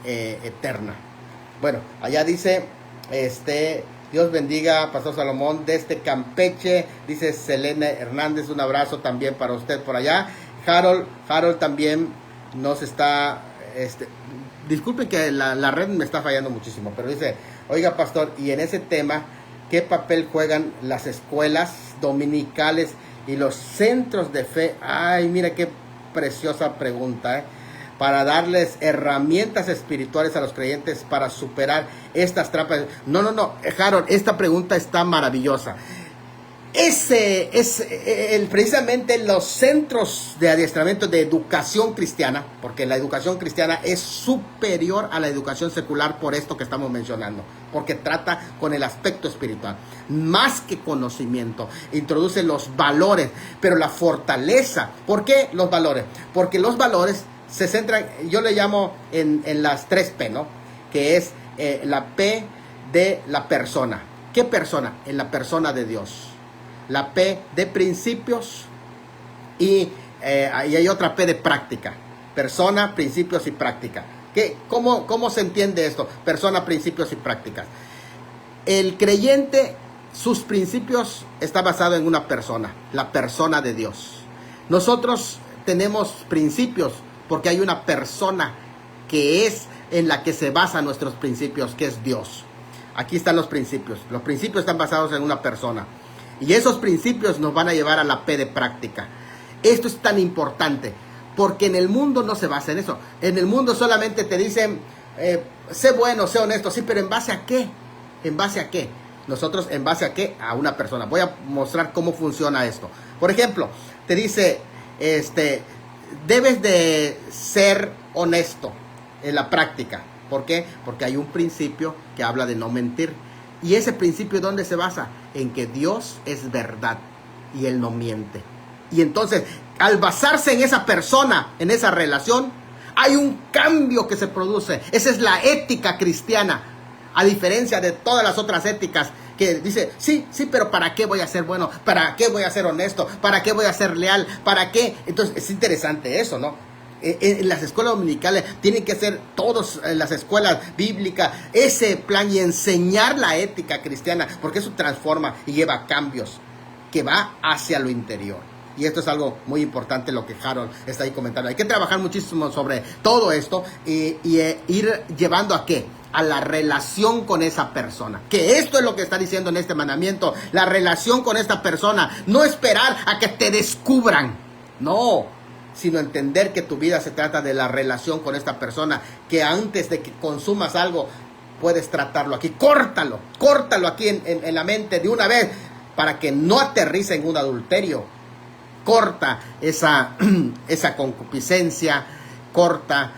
eterna. Bueno, allá dice Dios bendiga, Pastor Salomón, desde Campeche, dice Selena Hernández, un abrazo también para usted por allá. Harold también nos está, disculpen que la red me está fallando muchísimo, pero dice, oiga pastor, y en ese tema, ¿qué papel juegan las escuelas dominicales y los centros de fe? Ay, mira qué preciosa pregunta, para darles herramientas espirituales a los creyentes para superar estas trampas. No, Harold, esta pregunta está maravillosa. Ese es precisamente los centros de adiestramiento de educación cristiana, porque la educación cristiana es superior a la educación secular por esto que estamos mencionando, porque trata con el aspecto espiritual, más que conocimiento, introduce los valores, pero la fortaleza. ¿Por qué los valores? Porque los valores se centran, yo le llamo en las 3P, ¿no? Que es la P de la persona. ¿Qué persona? En la persona de Dios. La P de principios y hay otra P de práctica. Persona, principios y práctica. ¿Cómo se entiende esto? Persona, principios y prácticas. El creyente, sus principios está basado en una persona, la persona de Dios. Nosotros tenemos principios porque hay una persona que es en la que se basan nuestros principios, que es Dios. Aquí están los principios. Los principios están basados en una persona. Y esos principios nos van a llevar a la fe de práctica. Esto es tan importante, porque en el mundo no se basa en eso. En el mundo solamente te dicen, sé bueno, sé honesto. Sí, pero ¿en base a qué? ¿En base a qué? Nosotros, ¿en base a qué? A una persona. Voy a mostrar cómo funciona esto. Por ejemplo, te dice, debes de ser honesto en la práctica. ¿Por qué? Porque hay un principio que habla de no mentir. ¿Y ese principio dónde se basa? En que Dios es verdad y Él no miente. Y entonces, al basarse en esa persona, en esa relación, hay un cambio que se produce. Esa es la ética cristiana, a diferencia de todas las otras éticas que dice, sí, pero ¿para qué voy a ser bueno? ¿Para qué voy a ser honesto? ¿Para qué voy a ser leal? ¿Para qué? Entonces, es interesante eso, ¿no? En las escuelas dominicales tienen que ser todas las escuelas bíblicas ese plan y enseñar la ética cristiana, porque eso transforma y lleva cambios que va hacia lo interior. Y esto es algo muy importante lo que Harold está ahí comentando. Hay que trabajar muchísimo sobre todo esto y ir llevando a qué, a la relación con esa persona. Que esto es lo que está diciendo en este mandamiento, la relación con esta persona. No esperar a que te descubran, no, sino entender que tu vida se trata de la relación con esta persona, que antes de que consumas algo, puedes tratarlo aquí. Córtalo aquí en la mente de una vez, para que no aterrice en un adulterio. Corta esa concupiscencia, corta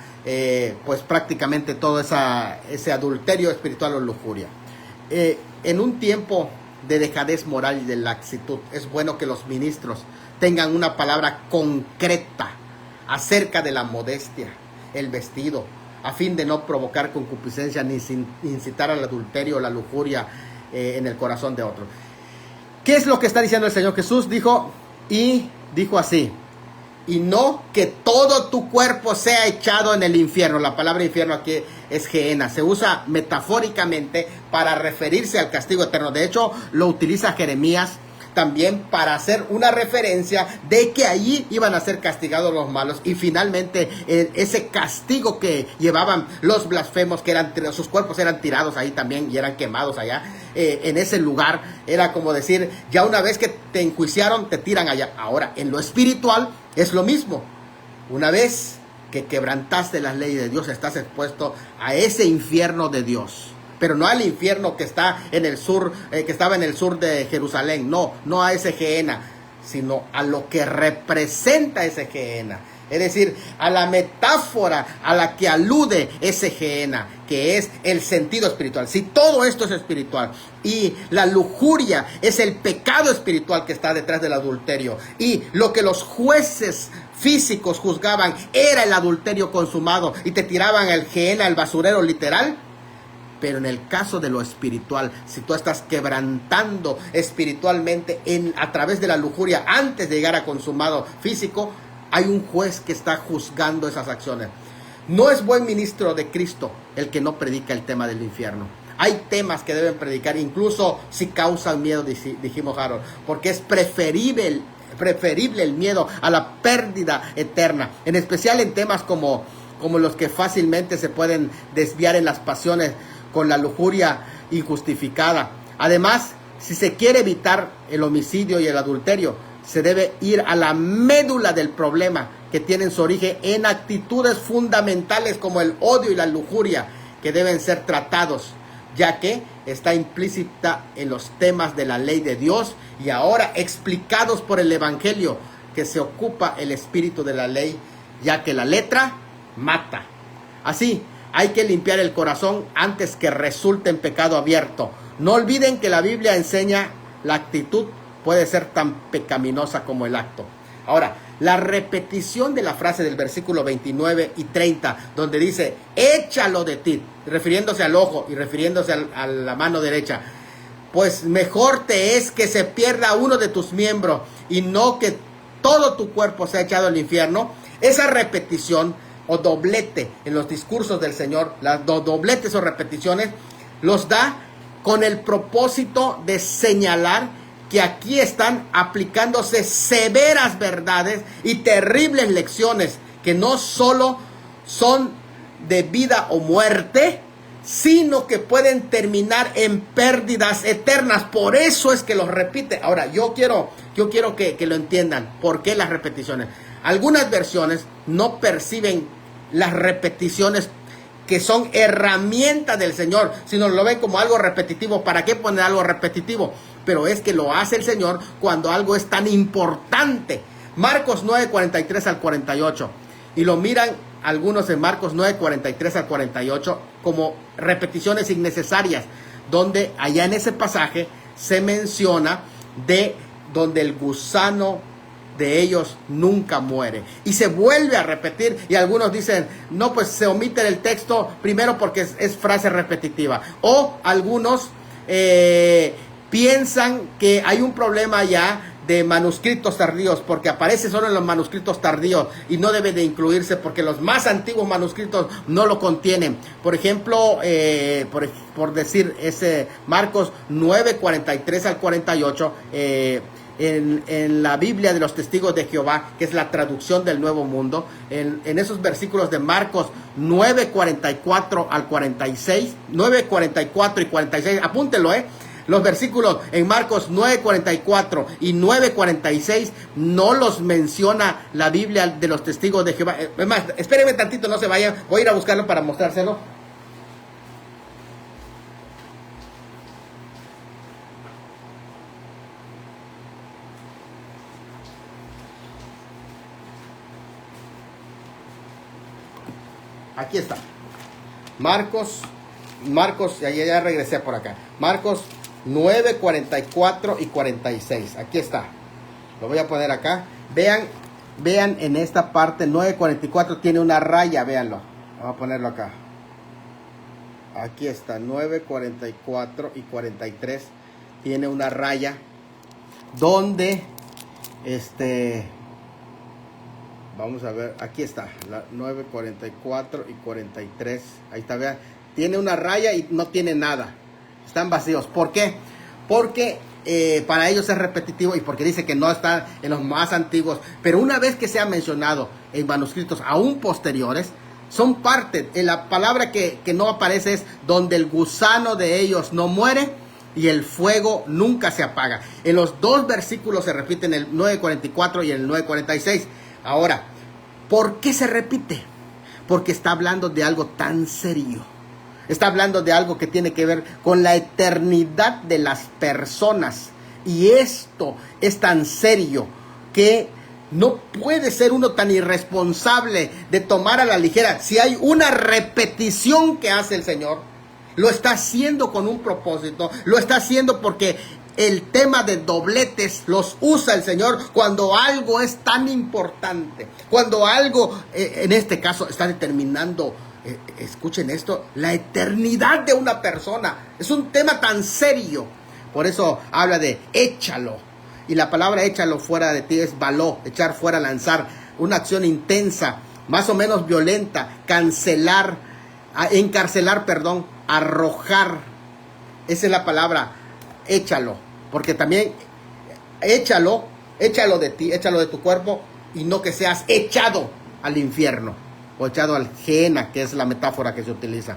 pues prácticamente todo ese adulterio espiritual o lujuria. En un tiempo de dejadez moral y de laxitud, es bueno que los ministros tengan una palabra concreta acerca de la modestia, el vestido, a fin de no provocar concupiscencia ni incitar al adulterio o la lujuria en el corazón de otro. ¿Qué es lo que está diciendo el Señor Jesús? Dijo así, y no que todo tu cuerpo sea echado en el infierno. La palabra infierno aquí es Gehenna. Se usa metafóricamente para referirse al castigo eterno. De hecho, lo utiliza Jeremías también para hacer una referencia de que allí iban a ser castigados los malos, y finalmente ese castigo que llevaban los blasfemos, que sus cuerpos eran tirados ahí también y eran quemados allá en ese lugar. Era como decir, ya una vez que te enjuiciaron, te tiran allá. Ahora, en lo espiritual es lo mismo. Una vez que quebrantaste las leyes de Dios, estás expuesto a ese infierno de Dios. Pero no al infierno que está en el sur, que estaba en el sur de Jerusalén. No a ese Gehenna, sino a lo que representa ese Gehenna. Es decir, a la metáfora a la que alude ese Gehenna, que es el sentido espiritual. Si todo esto es espiritual, y la lujuria es el pecado espiritual que está detrás del adulterio, y lo que los jueces físicos juzgaban era el adulterio consumado, y te tiraban el Gehenna, el basurero literal. Pero en el caso de lo espiritual, si tú estás quebrantando espiritualmente a través de la lujuria antes de llegar a consumado físico, hay un juez que está juzgando esas acciones. No es buen ministro de Cristo el que no predica el tema del infierno. Hay temas que deben predicar, incluso si causan miedo, dijimos Harold, porque es preferible el miedo a la pérdida eterna, en especial en temas como los que fácilmente se pueden desviar en las pasiones con la lujuria injustificada. Además, si se quiere evitar el homicidio y el adulterio, se debe ir a la médula del problema, que tienen su origen en actitudes fundamentales como el odio y la lujuria, que deben ser tratados, ya que está implícita en los temas de la ley de Dios y ahora explicados por el Evangelio, que se ocupa el espíritu de la ley, ya que la letra mata. Así, hay que limpiar el corazón antes que resulte en pecado abierto. No olviden que la Biblia enseña la actitud puede ser tan pecaminosa como el acto. Ahora, la repetición de la frase del versículo 29 y 30, donde dice, échalo de ti, refiriéndose al ojo y refiriéndose a la mano derecha. Pues mejor te es que se pierda uno de tus miembros y no que todo tu cuerpo sea echado al infierno. Esa repetición o doblete en los discursos del Señor, las dobletes o repeticiones, los da con el propósito de señalar que aquí están aplicándose severas verdades y terribles lecciones que no solo son de vida o muerte, sino que pueden terminar en pérdidas eternas. Por eso es que los repite. Ahora, yo quiero que lo entiendan. ¿Por qué las repeticiones? Algunas versiones no perciben las repeticiones que son herramientas del Señor, sino lo ven como algo repetitivo. ¿Para qué poner algo repetitivo? Pero es que lo hace el Señor cuando algo es tan importante. Marcos 9, 43 al 48. Y lo miran algunos en Marcos 9, 43 al 48 como repeticiones innecesarias, donde allá en ese pasaje se menciona de donde el gusano de ellos nunca muere. Y se vuelve a repetir, y algunos dicen, no, pues se omite del texto, primero porque es frase repetitiva. O algunos piensan que hay un problema allá de manuscritos tardíos, porque aparece solo en los manuscritos tardíos y no debe de incluirse porque los más antiguos manuscritos no lo contienen. Por ejemplo, por decir ese Marcos 9, 43 al 48, en la Biblia de los Testigos de Jehová, que es la traducción del Nuevo Mundo, en esos versículos de Marcos 9, 44 al 46, 9, 44 y 46, apúntelo, los versículos en Marcos 9:44 y 9:46 no los menciona la Biblia de los Testigos de Jehová. Es más, espérenme tantito, no se vayan. Voy a ir a buscarlo para mostrárselo. Aquí está. Marcos, ya regresé por acá. Marcos 9, 44 y 46. Aquí está. Lo voy a poner acá. Vean en esta parte 9:44 tiene una raya, véanlo. Vamos a ponerlo acá. Aquí está, 9:44 y 43 tiene una raya donde vamos a ver, aquí está, la 9:44 y 43. Ahí está, vean. Tiene una raya y no tiene nada. Están vacíos. ¿Por qué? Porque para ellos es repetitivo y porque dice que no está en los más antiguos. Pero una vez que se ha mencionado en manuscritos aún posteriores, son parte. La palabra que no aparece es donde el gusano de ellos no muere y el fuego nunca se apaga. En los dos versículos se repiten el 9:44 y el 9:46. Ahora, ¿por qué se repite? Porque está hablando de algo tan serio. Está hablando de algo que tiene que ver con la eternidad de las personas. Y esto es tan serio que no puede ser uno tan irresponsable de tomar a la ligera. Si hay una repetición que hace el Señor, lo está haciendo con un propósito. Lo está haciendo porque el tema de dobletes los usa el Señor cuando algo es tan importante. Cuando algo, en este caso, está determinando, escuchen esto, la eternidad de una persona. Es un tema tan serio. Por eso habla de échalo. Y la palabra échalo fuera de ti es baló, echar fuera, lanzar. Una acción intensa, más o menos violenta, encarcelar, arrojar. Esa es la palabra, échalo. Porque también échalo de ti, échalo de tu cuerpo y no que seas echado al infierno o echado al Gehenna, que es la metáfora que se utiliza.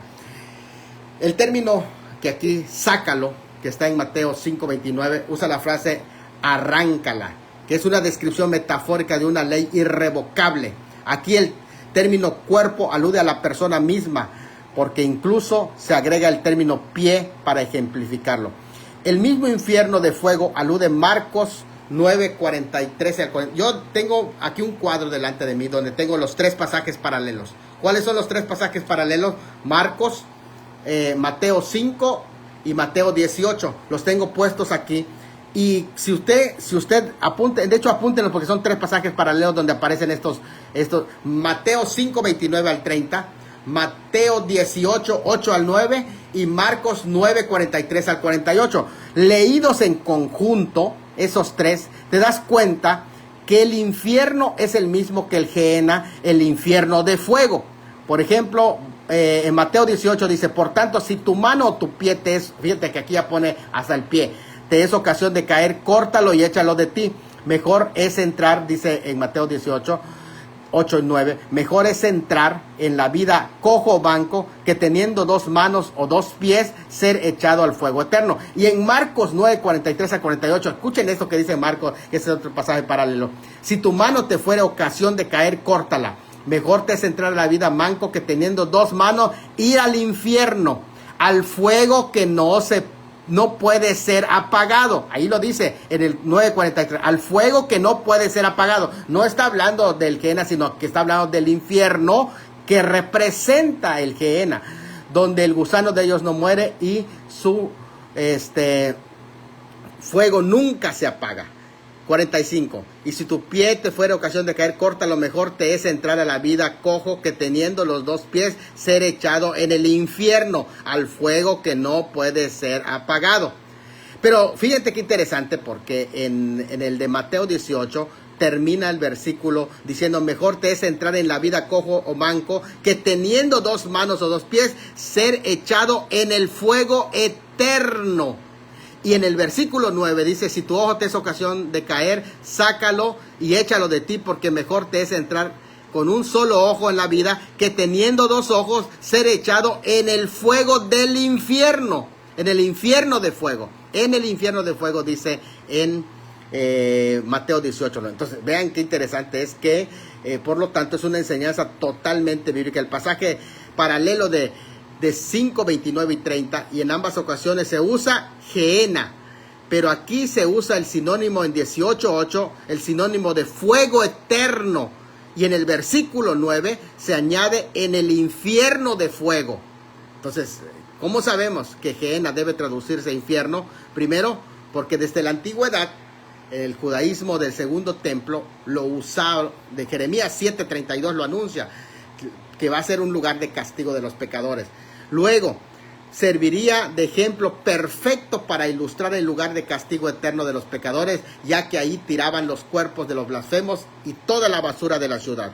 El término que aquí, sácalo, que está en Mateo 5:29, usa la frase arráncala, que es una descripción metafórica de una ley irrevocable. Aquí el término cuerpo alude a la persona misma, porque incluso se agrega el término pie para ejemplificarlo. El mismo infierno de fuego alude Marcos 9:43 al 40. Yo tengo aquí un cuadro delante de mí donde tengo los tres pasajes paralelos. ¿Cuáles son los tres pasajes paralelos? Marcos, Mateo 5 y Mateo 18. Los tengo puestos aquí. Y si usted apunte, de hecho apúntenlos porque son tres pasajes paralelos donde aparecen estos Mateo 5:29 al 30, Mateo 18, 8 al 9 y Marcos 9, 43 al 48. Leídos en conjunto, esos tres, te das cuenta que el infierno es el mismo que el Gehenna, el infierno de fuego. Por ejemplo, en Mateo 18 dice, por tanto, si tu mano o tu pie te es, fíjate que aquí ya pone hasta el pie, te es ocasión de caer, córtalo y échalo de ti. Mejor es entrar, dice en Mateo 18, 8 y 9, mejor es entrar en la vida cojo o manco que teniendo 2 manos o 2 pies ser echado al fuego eterno. Y en Marcos 9, 43 a 48, escuchen esto que dice Marcos, que es otro pasaje paralelo. Si tu mano te fuera ocasión de caer, córtala. Mejor te es entrar en la vida manco que teniendo 2 manos ir al infierno, al fuego que no puede ser apagado. Ahí lo dice en el 9:43, al fuego que no puede ser apagado. No está hablando del Gehenna, sino que está hablando del infierno que representa el Gehenna, donde el gusano de ellos no muere y su fuego nunca se apaga. 45. Y si tu pie te fuera ocasión de caer, corta, lo mejor te es entrar a la vida cojo que teniendo los 2 pies ser echado en el infierno, al fuego que no puede ser apagado. Pero fíjate qué interesante, porque en el de Mateo 18 termina el versículo diciendo, mejor te es entrar en la vida cojo o manco que teniendo 2 manos o 2 pies ser echado en el fuego eterno. Y en el versículo 9 dice, si tu ojo te es ocasión de caer, sácalo y échalo de ti, porque mejor te es entrar con un solo ojo en la vida, que teniendo 2 ojos, ser echado en el fuego del infierno, en el infierno de fuego. En el infierno de fuego dice en Mateo 18. ¿No? Entonces, vean qué interesante es que, por lo tanto, es una enseñanza totalmente bíblica. El pasaje paralelo de 5, 29 y 30, y en ambas ocasiones se usa Gehenna, pero aquí se usa el sinónimo en 18:8, el sinónimo de fuego eterno, y en el versículo 9 se añade en el infierno de fuego. Entonces, ¿cómo sabemos que Gehenna debe traducirse a infierno? Primero, porque desde la antigüedad, el judaísmo del segundo templo lo usaba, de Jeremías 7:32 lo anuncia, que va a ser un lugar de castigo de los pecadores. Luego, serviría de ejemplo perfecto para ilustrar el lugar de castigo eterno de los pecadores, ya que ahí tiraban los cuerpos de los blasfemos y toda la basura de la ciudad.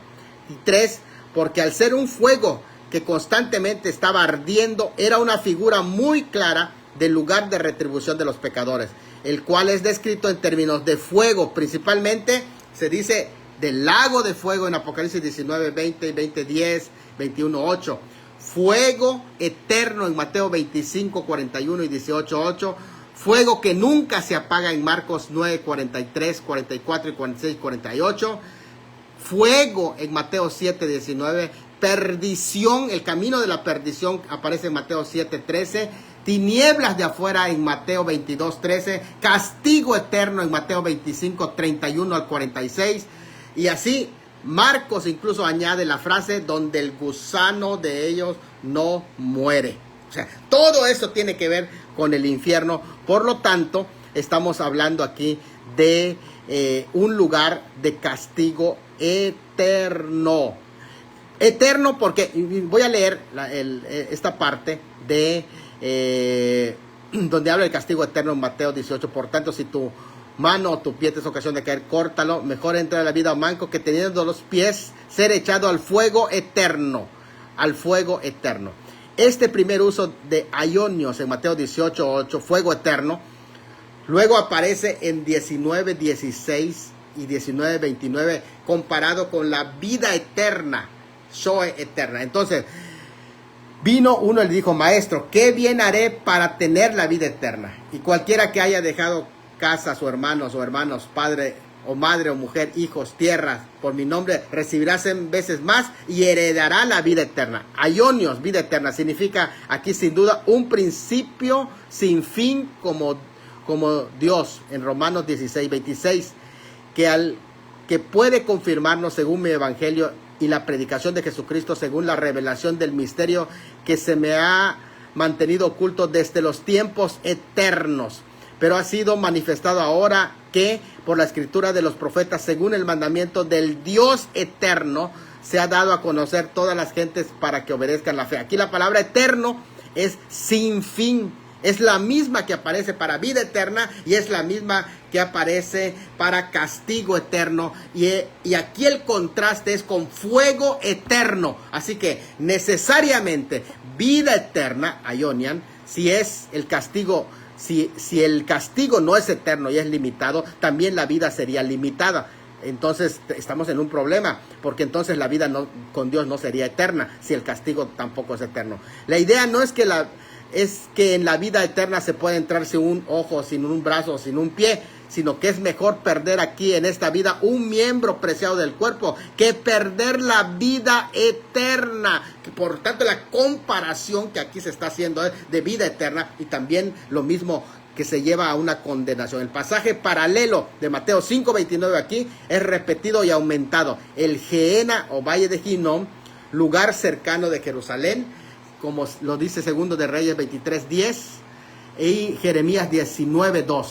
Y 3, porque al ser un fuego que constantemente estaba ardiendo, era una figura muy clara del lugar de retribución de los pecadores, el cual es descrito en términos de fuego. Principalmente se dice del lago de fuego en Apocalipsis 19:20, 20:10, 21:8. Fuego eterno en Mateo 25:41 y 18:8. Fuego que nunca se apaga en Marcos 9:43, 44 y 46, 48. Fuego en Mateo 7:19. Perdición, el camino de la perdición aparece en Mateo 7:13. Tinieblas de afuera en Mateo 22:13. Castigo eterno en Mateo 25:31 al 46. Y así Marcos incluso añade la frase donde el gusano de ellos no muere. O sea, todo eso tiene que ver con el infierno. Por lo tanto, estamos hablando aquí de un lugar de castigo eterno. Eterno porque, voy a leer esta parte de donde habla del castigo eterno en Mateo 18. Por tanto, si tu mano o tu pie te es ocasión de caer, córtalo. Mejor entrar a la vida manco que teniendo los pies ser echado al fuego eterno. Al fuego eterno. Este primer uso de aionios en Mateo 18:8, fuego eterno, luego aparece en 19:16 y 19:29 comparado con la vida eterna, Zoe eterna. Entonces, vino uno y le dijo, maestro, ¿qué bien haré para tener la vida eterna? Y cualquiera que haya dejado casas o hermanos, padre o madre o mujer, hijos, tierras, por mi nombre, recibirá 100 veces más y heredará la vida eterna. Aionios, vida eterna, significa aquí sin duda un principio sin fin como Dios en Romanos 16:26, que puede confirmarnos según mi evangelio y la predicación de Jesucristo según la revelación del misterio que se me ha mantenido oculto desde los tiempos eternos, pero ha sido manifestado ahora que por la escritura de los profetas, según el mandamiento del Dios eterno, se ha dado a conocer todas las gentes para que obedezcan la fe. Aquí la palabra eterno es sin fin. Es la misma que aparece para vida eterna y es la misma que aparece para castigo eterno. Y aquí el contraste es con fuego eterno. Así que necesariamente vida eterna, aionian, si es el castigo. Si el castigo no es eterno y es limitado, también la vida sería limitada. entonces estamos en un problema, porque entonces la vida con Dios no sería eterna, si el castigo tampoco es eterno. La idea no es que en la vida eterna se puede entrar sin un ojo, sin un brazo, sin un pie, sino que es mejor perder aquí en esta vida un miembro preciado del cuerpo que perder la vida eterna. Por tanto, la comparación que aquí se está haciendo es de vida eterna, y también lo mismo que se lleva a una condenación. El pasaje paralelo de Mateo 5:29 aquí es repetido y aumentado. El Gehenna o Valle de Hinnom, lugar cercano de Jerusalén, como lo dice Segundo de Reyes 23:10 y Jeremías 19:2,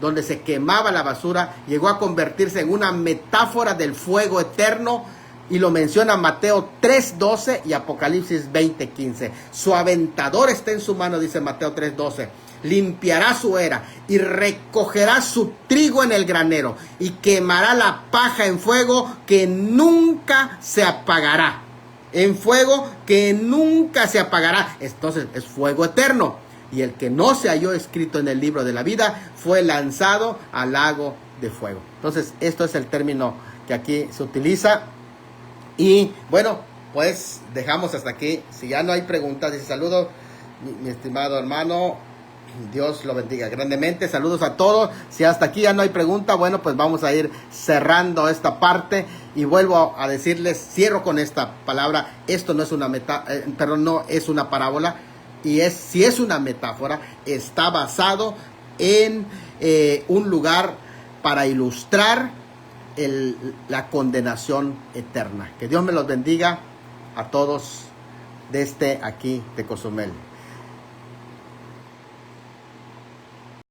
donde se quemaba la basura, llegó a convertirse en una metáfora del fuego eterno, y lo menciona Mateo 3:12 y Apocalipsis 20:15. Su aventador está en su mano, dice Mateo 3:12. Limpiará su era y recogerá su trigo en el granero y quemará la paja en fuego que nunca se apagará. En fuego que nunca se apagará. Entonces es fuego eterno. Y el que no se halló escrito en el libro de la vida fue lanzado al lago de fuego. Entonces esto es el término que aquí se utiliza. Y bueno, pues dejamos hasta aquí. Si ya no hay preguntas, dice: saludo mi estimado hermano, Dios lo bendiga grandemente. Saludos a todos. Si hasta aquí ya no hay pregunta, bueno, pues vamos a ir cerrando esta parte. Y vuelvo a decirles, cierro con esta palabra: esto no es una no es una parábola, y si es una metáfora, está basado en un lugar para ilustrar la condenación eterna. Que Dios me los bendiga a todos desde aquí de Cozumel.